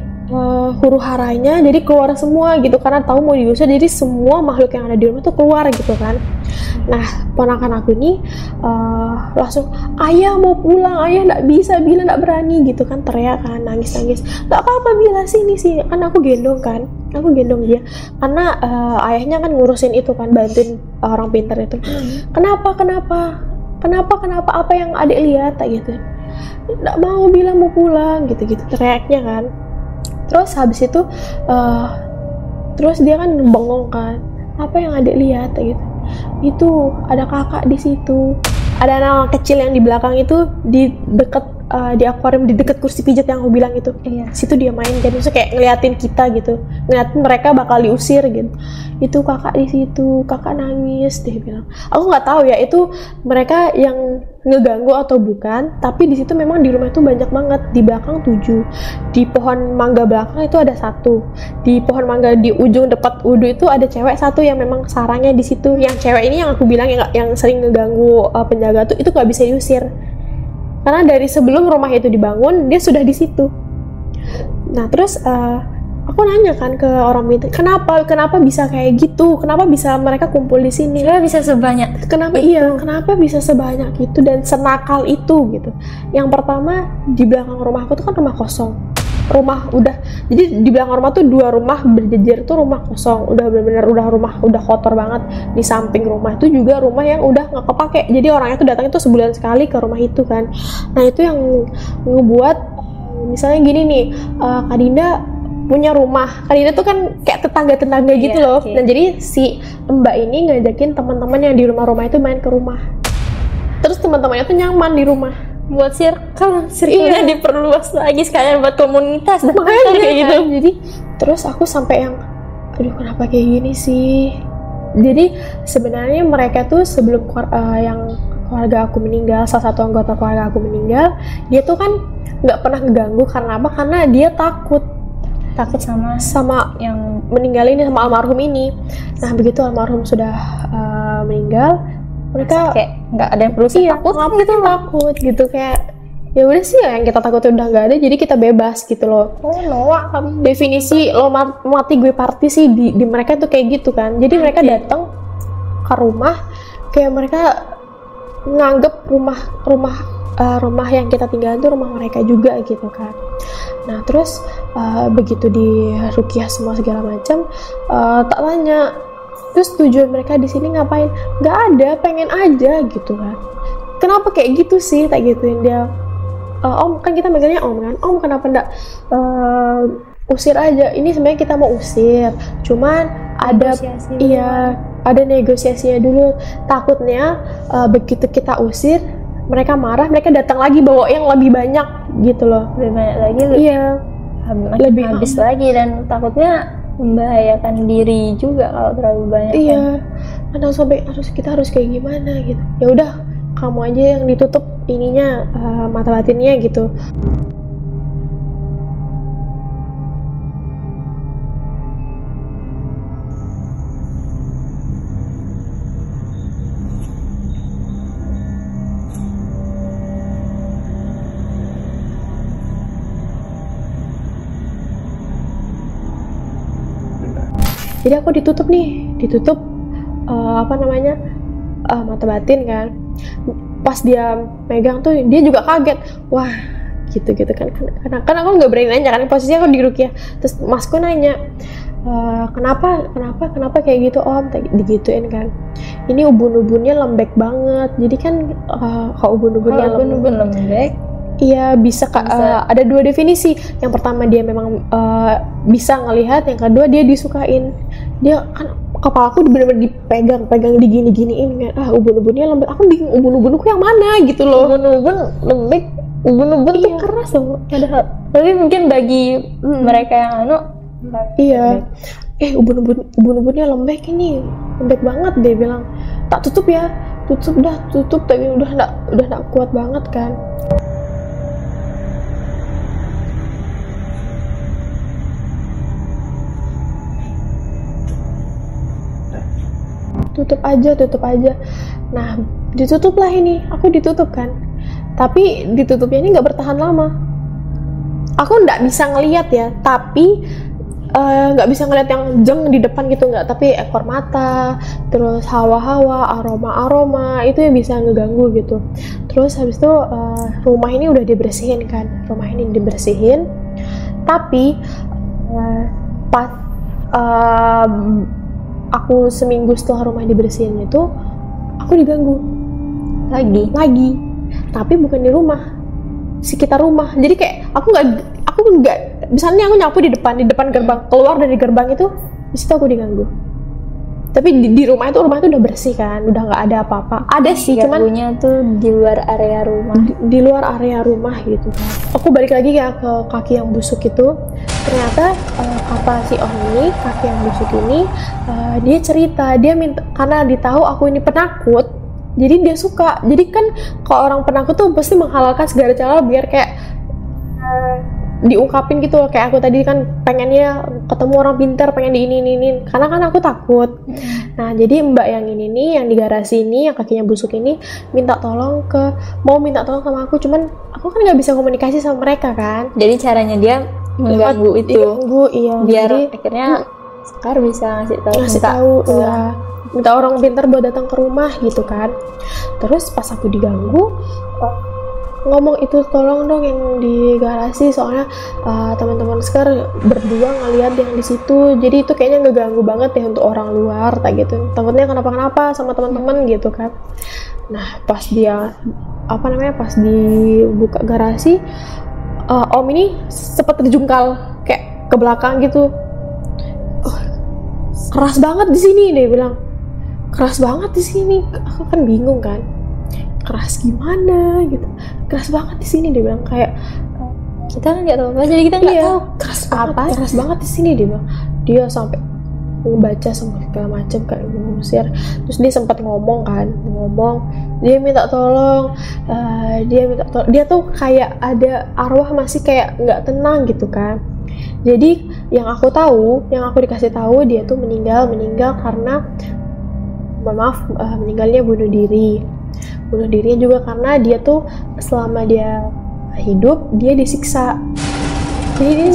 huru haranya, jadi keluar semua gitu karena tahu mau diusir. Jadi semua makhluk yang ada di rumah tuh keluar gitu kan. Nah, ponakan aku ini langsung, ayah mau pulang, ayah nggak bisa, Bila nggak berani gitu kan, teriak kan, nangis, nggak apa-apa Bila, sini kan aku gendong dia karena ayahnya kan ngurusin itu kan, bantuin orang pintar itu. Kenapa apa yang adik lihat gitu, nggak mau bilang mau pulang gitu teriaknya kan. Terus habis itu terus dia kan bengong kan, apa yang adik lihat gitu. Itu ada kakak di situ, ada anak kecil yang di belakang itu, di dekat di akuarium, di dekat kursi pijat yang aku bilang itu. Iya, situ dia main kan, maksudnya kayak ngeliatin kita gitu, ngeliatin mereka bakal diusir gitu. Itu kakak di situ, kakak nangis, dia bilang. Aku nggak tahu ya itu mereka yang ngeganggu atau bukan, tapi di situ memang di rumah itu banyak banget. Di belakang 7, di pohon mangga belakang itu ada 1, di pohon mangga di ujung dekat wudhu itu ada cewek 1 yang memang sarangnya di situ. Yang cewek ini yang aku bilang yang sering ngeganggu penjaga tuh, itu nggak bisa diusir karena dari sebelum rumah itu dibangun dia sudah di situ. Nah, terus aku nanya kan ke orang itu, kenapa bisa kayak gitu, kenapa bisa mereka kumpul di sini, Kenapa bisa sebanyak kenapa bisa sebanyak itu dan senakal itu gitu. Yang pertama, di belakang rumahku tuh kan rumah kosong, jadi di belakang rumah tuh 2 rumah berjejer tuh rumah kosong, udah benar-benar udah kotor banget. Di samping rumah itu juga rumah yang udah nggak kepake, jadi orangnya tuh datang itu sebulan sekali ke rumah itu kan. Nah itu yang ngebuat misalnya gini nih, Kak Dinda punya rumah, Kak Dinda tuh kan kayak tetangga gitu loh. Okay. Dan jadi si Mbak ini ngajakin teman-teman yang di rumah-rumah itu main ke rumah, terus teman-temannya tuh nyaman di rumah. buat circle-nya diperluas lagi sekalian buat komunitas dan Makanya kayak gitu. kan, jadi terus aku sampai yang aduh kenapa kayak gini sih. Jadi sebenarnya mereka tuh sebelum yang keluarga aku meninggal, salah satu anggota keluarga aku meninggal, dia tuh kan nggak pernah ngeganggu. Karena apa? Karena dia takut sama yang meninggal ini, sama almarhum ini. Nah begitu almarhum sudah meninggal, mereka kayak nggak ada yang perlu saya takut gitu, kayak ya udah sih yang kita takutin udah nggak ada, jadi kita bebas gitu loh. Definisi lo mati gue party sih di mereka tuh kayak gitu kan. Jadi mereka datang ke rumah, kayak mereka nganggep rumah yang kita tinggal itu rumah mereka juga gitu kan. Nah terus begitu di ruqyah semua segala macam, tak tanya terus tujuan mereka di sini ngapain, nggak ada, pengen aja gitu kan. Kenapa kayak gitu sih, tak gituin dia. Om, kan kita manggilnya om kan, om kenapa nggak usir aja, ini sebenarnya kita mau usir, cuman ada negosiasinya dulu. Takutnya begitu kita usir mereka marah, mereka datang lagi bawa yang lebih banyak gitu loh, lebih banyak lagi, lebih habis lagi, dan takutnya membahayakan diri juga kalau terlalu banyak. Kan sampai kita harus kayak gimana gitu. Ya udah kamu aja yang ditutup ininya, mata batinnya gitu. Jadi aku ditutup mata batin kan. Pas dia megang tuh dia juga kaget, wah gitu kan. Karena aku nggak berani nanya kan, posisinya aku di ruqyah. Terus masku nanya, kenapa kayak gitu om, digituin kan. Ini ubun-ubunnya lembek banget. Jadi kan kalau ubun-ubunnya lembek, iya bisa ada 2 definisi. Yang pertama dia memang bisa ngelihat, yang kedua dia disukain. Dia kan kepalaku benar-benar dipegang digini-giniin kan. Ubun-ubunnya lembek. Aku bingung ubun-ubunku yang mana gitu loh. Ubun-ubun lembek, ubun-ubun tuh keras loh. Padahal tapi mungkin bagi mereka yang ubun-ubunnya lembek, ini lembek banget, dia bilang. Tak tutup ya, tutup tapi udah nggak kuat banget kan. Tutup aja. Nah ditutuplah ini, aku ditutup kan. Tapi ditutupnya ini nggak bertahan lama. Aku nggak bisa ngelihat ya, tapi nggak bisa ngelihat yang jeng di depan gitu, nggak. Tapi ekor mata, terus hawa-hawa, aroma itu yang bisa ngeganggu gitu. Terus habis itu rumah ini udah dibersihin kan, tapi pas aku seminggu setelah rumah dibersihin itu, aku diganggu lagi, tapi bukan di rumah, sekitar rumah. Jadi kayak aku nggak, misalnya aku nyapu di depan gerbang, keluar dari gerbang itu, di situ aku diganggu. Tapi di rumah itu udah bersih kan, udah nggak ada apa-apa. Ada sih, cuman ganggunya tuh di luar area rumah. Di luar area rumah gitu kan. Aku balik lagi ya ke kaki yang busuk itu. Ternyata kata si om ini, kaki yang busuk ini, dia cerita, dia minta, karena ditahu aku ini penakut, jadi dia suka. Jadi kan kalau orang penakut tuh pasti menghalalkan segala cara biar kayak diungkapin gitu loh. Kayak aku tadi kan pengennya ketemu orang pintar, pengen ini, karena kan aku takut. Nah jadi mbak yang ini nih, yang di garasi ini, yang kakinya busuk ini, mau minta tolong sama aku, cuman aku kan nggak bisa komunikasi sama mereka kan. Jadi caranya dia mengganggu itu. diganggu, iya. Biar Jadi akhirnya Sekar bisa ngasih tahu, ngasih minta tahu, orang. ya, minta orang pintar buat datang ke rumah gitu kan. Terus pas aku diganggu, ngomong itu tolong dong yang di garasi, soalnya teman-teman Sekar berdua ngeliat yang di situ, jadi itu kayaknya ngeganggu banget ya untuk orang luar, tak gitu. Takutnya kenapa-kenapa sama teman-teman gitu kan. Nah pas dia pas dibuka garasi, Om ini sempat terjungkal kayak ke belakang gitu. Keras banget di sini, dia bilang. Keras banget di sini. Aku kan bingung kan. Keras gimana gitu. Keras banget di sini, dia bilang, kayak Kita kan nggak tahu apa, jadi kita nggak tahu keras apa. banget, keras banget di sini, dia bilang. Dia sampai ngebaca semua segala macam kayak mengusir. Terus dia sempat ngomong, dia minta tolong, dia tuh kayak ada arwah masih kayak nggak tenang gitu kan. Jadi yang aku dikasih tahu, dia tuh meninggal karena, meninggalnya bunuh dirinya juga karena dia tuh selama dia hidup dia disiksa. Jadi dia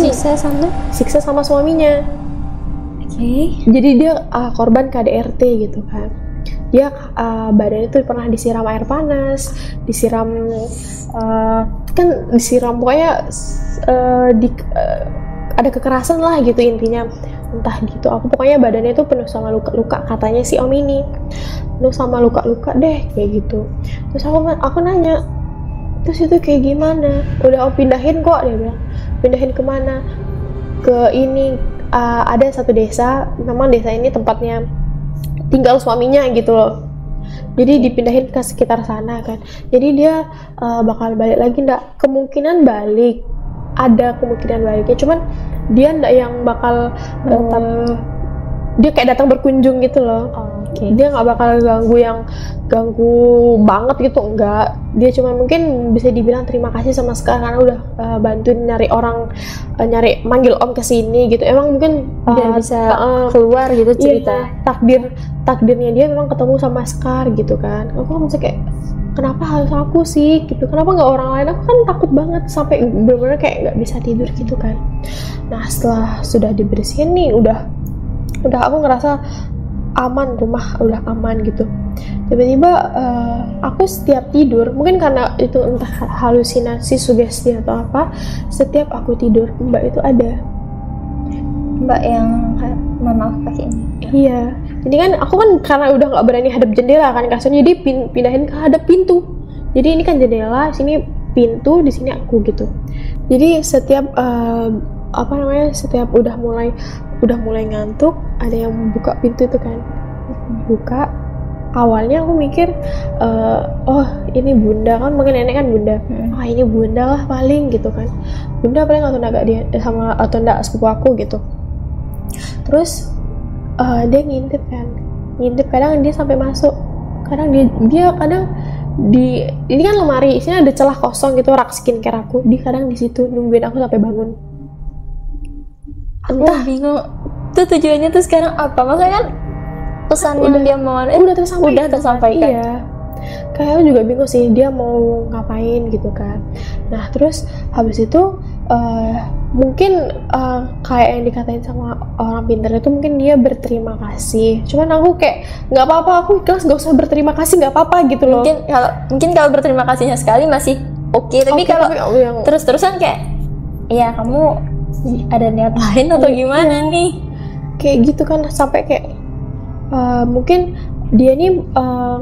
siksa sama suaminya. Jadi dia korban KDRT gitu kan. Dia badannya tuh pernah disiram air panas, pokoknya ada kekerasan lah gitu intinya, entah gitu. Aku pokoknya badannya tuh penuh sama luka-luka, katanya si Om ini penuh sama luka-luka deh kayak gitu. Terus aku nanya, terus itu kayak gimana? Udah Om pindahin kok, dia bilang. Pindahin kemana? Ke ini, ada satu desa, memang desa ini tempatnya tinggal suaminya gitu loh. Jadi dipindahin ke sekitar sana kan. Jadi dia bakal balik lagi, nggak? Kemungkinan balik, ada kemungkinan baliknya, cuman dia nggak yang bakal dia kayak datang berkunjung gitu loh. Dia nggak bakal ganggu banget gitu, enggak. Dia cuma mungkin bisa dibilang terima kasih sama Sekar karena udah bantuin manggil Om ke sini gitu. Emang mungkin biar bisa keluar gitu cerita. Iya, takdirnya dia memang ketemu sama Sekar gitu kan. Aku kan masih kayak, kenapa harus aku sih gitu, kenapa nggak orang lain? Aku kan takut banget sampai benar-benar kayak nggak bisa tidur gitu kan. Nah setelah sudah dibersihin nih, udah aku ngerasa aman, rumah udah aman gitu. Tiba-tiba aku setiap tidur, mungkin karena itu entah halusinasi, sugesti atau apa, setiap aku tidur Mbak itu ada. Mbak yang kayak maaf kakinya. Iya, jadi kan aku kan karena udah nggak berani hadap jendela kan kasurnya, jadi pindahin ke hadap pintu. Jadi ini kan jendela, sini pintu, di sini aku gitu. Jadi setiap setiap udah mulai ngantuk, ada yang buka pintu itu kan, buka. Awalnya aku mikir, oh ini bunda kan, mungkin nenek kan bunda. Oh ini bunda lah paling gitu kan. Bunda paling atau enggak sepupu aku gitu. Terus dia ngintip kadang dia sampai masuk, kadang dia kadang ini kan lemari isinya ada celah kosong gitu, rak skincare aku, dia kadang di situ nungguin aku sampai bangun. Entah bingung tuh tujuannya tuh sekarang apa, maksudnya kan pesan yang dia mau udah tersampaikan. Iya, kayak aku juga bingung sih dia mau ngapain gitu kan. Nah terus habis itu mungkin kayak yang dikatain sama orang pintar itu, mungkin dia berterima kasih. Cuman aku kayak nggak apa-apa, aku ikhlas, gak usah berterima kasih, nggak apa-apa gitu loh. Mungkin kalau berterima kasihnya sekali masih oke, tapi kalau terus-terusan kayak, ya kamu ada niat lain atau gimana nih? Kayak gitu kan, sampai kayak mungkin dia nih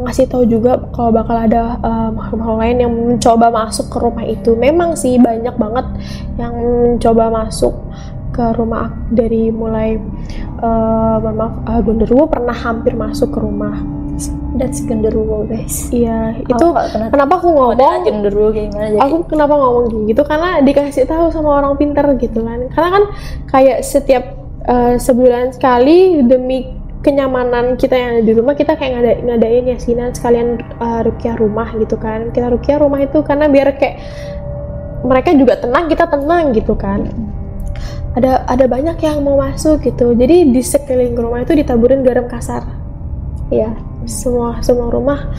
ngasih tahu juga kalau bakal ada makhluk lain yang mencoba masuk ke rumah itu. Memang sih banyak banget yang mencoba masuk ke rumah, dari mulai genderuwo pernah hampir masuk ke rumah. That's genderuwo guys. Iya, itu kenapa aku ngomong genderuwo gimana jadi? Aku kenapa ngomong gitu, karena dikasih tahu sama orang pintar gitu kan. Karena kan kayak setiap sebulan sekali, demi kenyamanan kita yang ada di rumah, kita kayak ngadain yasinan sekalian ruqyah rumah gitu kan. Kita ruqyah rumah itu karena biar kayak mereka juga tenang, kita tenang gitu kan. Ada banyak yang mau masuk gitu. Jadi di sekeliling rumah itu ditaburin garam kasar. Iya, semua rumah,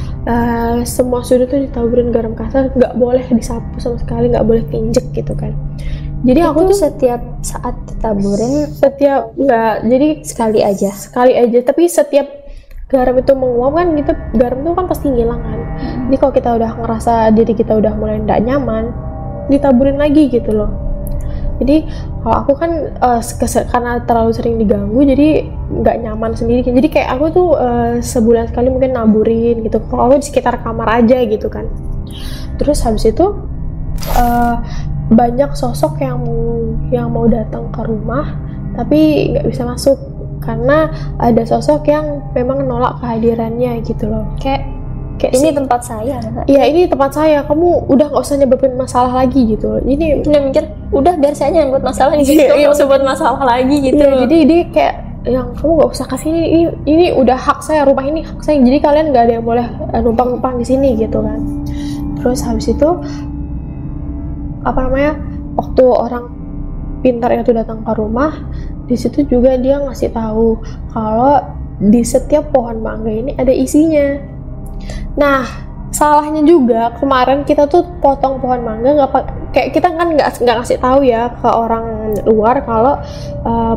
semua sudut tuh ditaburin garam kasar, nggak boleh disapu sama sekali, nggak boleh keinjek gitu kan. Jadi aku Itu tuh setiap saat ditaburin setiap nggak, jadi sekali aja. sekali aja, tapi setiap garam itu menguap kan, kita garam itu kan pasti ngilang kan. Jadi kalau kita udah ngerasa diri kita udah mulai nggak nyaman, ditaburin lagi gitu loh. Jadi kalau aku kan karena terlalu sering diganggu, jadi nggak nyaman sendiri. Jadi kayak aku tuh sebulan sekali mungkin naburin gitu. Kalau aku di sekitar kamar aja gitu kan. Terus habis itu banyak sosok yang mau datang ke rumah tapi nggak bisa masuk karena ada sosok yang memang nolak kehadirannya gitu loh. Kayak Ini tempat saya. iya, ini tempat saya, kamu udah nggak usah nyebabin masalah lagi gitu. Ini Udah mikir, udah biar saya aja yang buat masalah di situ, Iya, nggak usah buat masalah lagi gitu. iya, jadi dia kayak yang kamu nggak usah kasih ini udah hak saya, rumah ini hak saya, jadi kalian nggak ada yang boleh numpang di sini gitu kan. Terus habis itu apa namanya, waktu orang pintar itu datang ke rumah, di situ juga dia ngasih tahu kalau di setiap pohon mangga ini ada isinya. Nah, salahnya juga kemarin kita tuh potong pohon mangga kayak kita kan nggak ngasih tahu ya ke orang luar kalau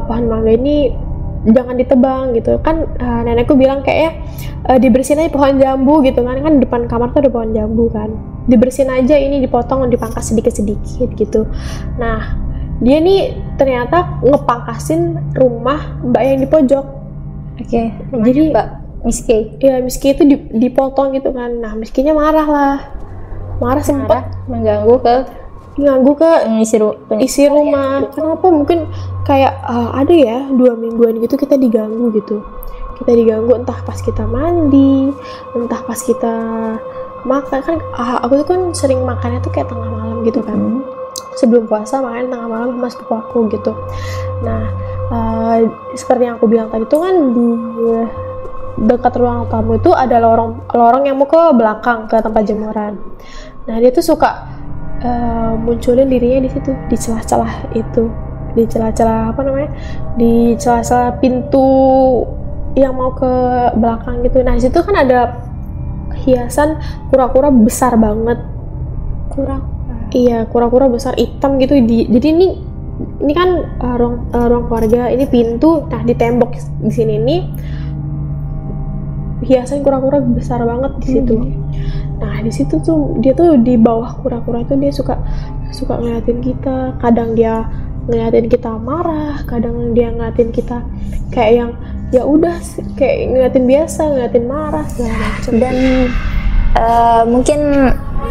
pohon mangga ini jangan ditebang gitu kan. Nenekku bilang kayaknya dibersihin aja pohon jambu gitu kan depan kamar tuh ada pohon jambu kan, dibersihin aja, ini dipotong, dipangkas sedikit gitu. Nah, dia nih ternyata ngepangkasin rumah mbak yang di pojok. Oke, Jadi Mbak Miski ya Miski itu dipotong gitu kan. Nah, Miskinya marah sempet mengganggu ke nganggu ke pengisi isi rumah. Kenapa? Mungkin kayak ada ya 2 mingguan gitu kita diganggu gitu. Kita diganggu entah pas kita mandi, entah pas kita makan kan. Aku tuh kan sering makannya tuh kayak tengah malam gitu kan. Sebelum puasa makan tengah malam sama sepupu aku gitu. Nah, seperti yang aku bilang tadi tuh kan di dekat ruang tamu itu ada lorong yang mau ke belakang ke tempat jemuran. Nah, dia tuh suka munculin dirinya di situ, di celah-celah itu, di celah-celah apa namanya, di celah-celah pintu yang mau ke belakang gitu. Nah, di situ kan ada hiasan kura-kura besar banget. Iya, kura-kura besar hitam gitu. Jadi ini kan ruang keluarga, ini pintu. Nah, di tembok di sini nih hiasan kura-kura besar banget di situ. Nah, di situ tuh dia tuh di bawah kura-kura itu dia suka ngeliatin kita. Kadang dia ngeliatin kita marah, kadang dia ngeliatin kita kayak yang ya udah kayak ngeliatin biasa, ngeliatin marah segala macam. dan mungkin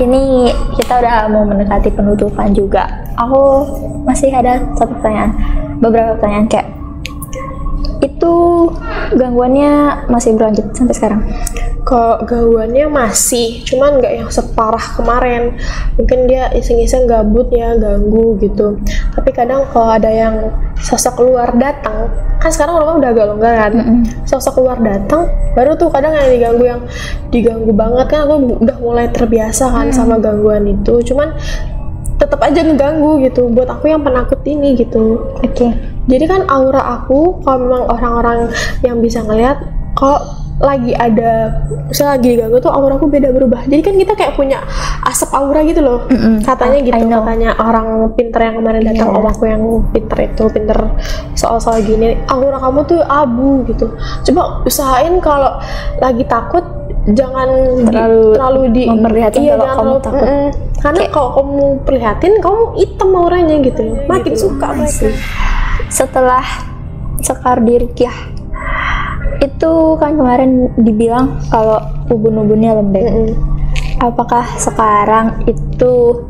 ini kita udah mau mendekati penutupan juga. Aku masih ada beberapa pertanyaan kayak itu gangguannya masih berlanjut sampai sekarang? Kok gangguannya masih, cuman nggak yang separah kemarin. Mungkin dia iseng-iseng gabut ya, ganggu gitu. Tapi kadang kalau ada yang sosok luar datang, kan sekarang rumah udah agak longgar kan. Sosok luar datang, baru tuh kadang yang diganggu banget kan. Aku udah mulai terbiasa kan sama gangguan itu. Cuman tetap aja ngeganggu gitu. Buat aku yang penakut ini gitu. Oke. Jadi kan aura aku, kalau memang orang-orang yang bisa ngelihat kalau lagi ada, misalnya lagi diganggu tuh aura aku beda, berubah. Jadi kan kita kayak punya asap aura gitu loh. Katanya gitu, katanya orang pinter yang kemarin datang, om aku yang pinter soal-soal gini, aura kamu tuh abu gitu. Coba usahain kalau lagi takut jangan terlalu memperlihatkan kalau kamu takut. Karena kalau kamu perlihatin, kamu hitam auranya gitu. Makin gitu. suka mereka. Setelah Sekar diruqyah itu kan kemarin dibilang kalau ubun-ubunnya lembek. Apakah sekarang itu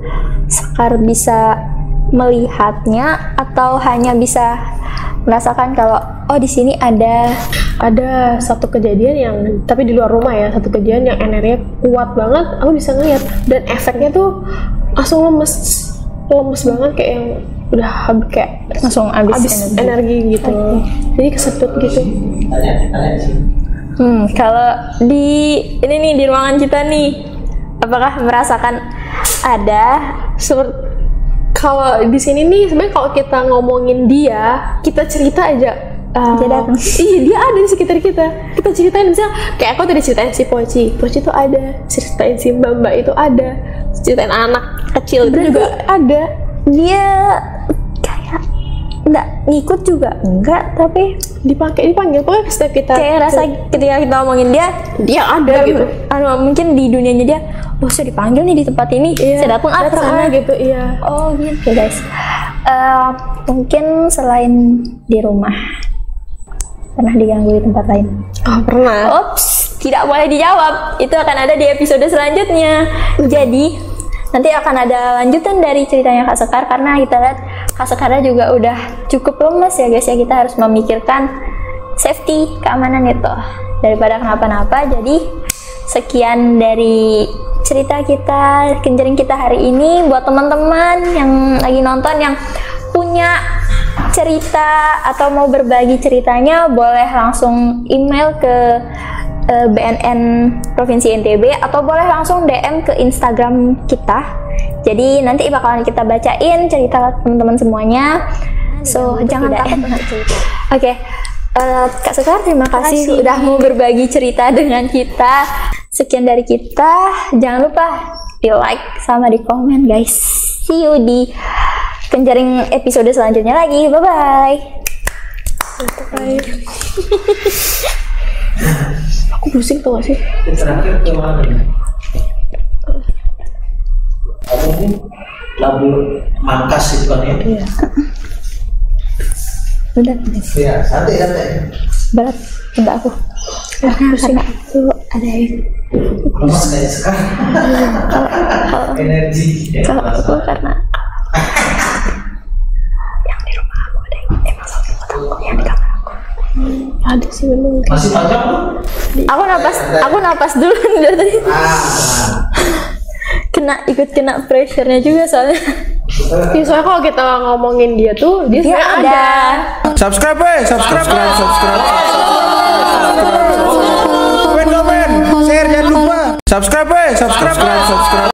Sekar bisa melihatnya atau hanya bisa merasakan kalau oh di sini ada satu kejadian yang tapi di luar rumah ya, satu kejadian yang energinya kuat banget, aku bisa ngeliat dan efeknya tuh langsung lemes banget, kayak yang udah kayak langsung habis energi gitu. Jadi kesedot gitu. Kalau di ini nih di ruangan kita nih, apakah merasakan ada seperti kalau di sini nih sebenarnya kalau kita ngomongin dia, kita cerita aja dia datang. Iya, dia ada di sekitar kita. Kita ceritain, misalnya kayak aku tadi ceritain si Poci tuh ada, ceritain si Mbak itu ada, ceritain anak kecil itu juga ada. Dia enggak ngikut juga enggak, tapi dipanggil pokoknya setiap kita kayak rasa ketika kita ngomongin dia ada gitu. Mungkin di dunianya dia, oh saya dipanggil nih di tempat ini, saya datang ke sana gitu. Iya. Oh gitu guys. Mungkin selain di rumah pernah diganggu di tempat lain? Oh, pernah. Ops, tidak boleh dijawab. Itu akan ada di episode selanjutnya. Jadi nanti akan ada lanjutan dari ceritanya Kak Sekar, karena kita lihat Kak Sekar juga udah cukup lemes ya guys ya. Kita harus memikirkan safety, keamanan itu daripada kenapa-napa. Jadi sekian dari cerita kita, kenjering kita hari ini. Buat teman-teman yang lagi nonton yang punya cerita atau mau berbagi ceritanya, boleh langsung email ke BNN Provinsi NTB atau boleh langsung DM ke Instagram kita. Jadi nanti bakalan kita bacain cerita teman-teman semuanya. So jangan takut untuk cerita. Oke, Kak Sekar terima kasih udah mau berbagi cerita dengan kita. Sekian dari kita. Jangan lupa di like sama di komen guys. See you di kenjaring episode selanjutnya lagi. Bye bye. Aku pusing tuh gak sih? Terakhir ke mana nih? Kamu nih labu mangkas itu kan ya? Iya. Udah. Iya, santai. Berat enggak aku. Karena itu ada yang Lemas kayak sekarang. Energi. kalau aku karena yang di rumah aku ada yang masukin fotoku yang di kamar aku. Ada sih memang. Masih panjang lu? Aku napas dulu dari tadi. Ikut kena pressure-nya juga soalnya. Ya, soalnya kalau kita ngomongin dia tuh dia ada. Subscribe. Komen, share jangan lupa. Subscribe.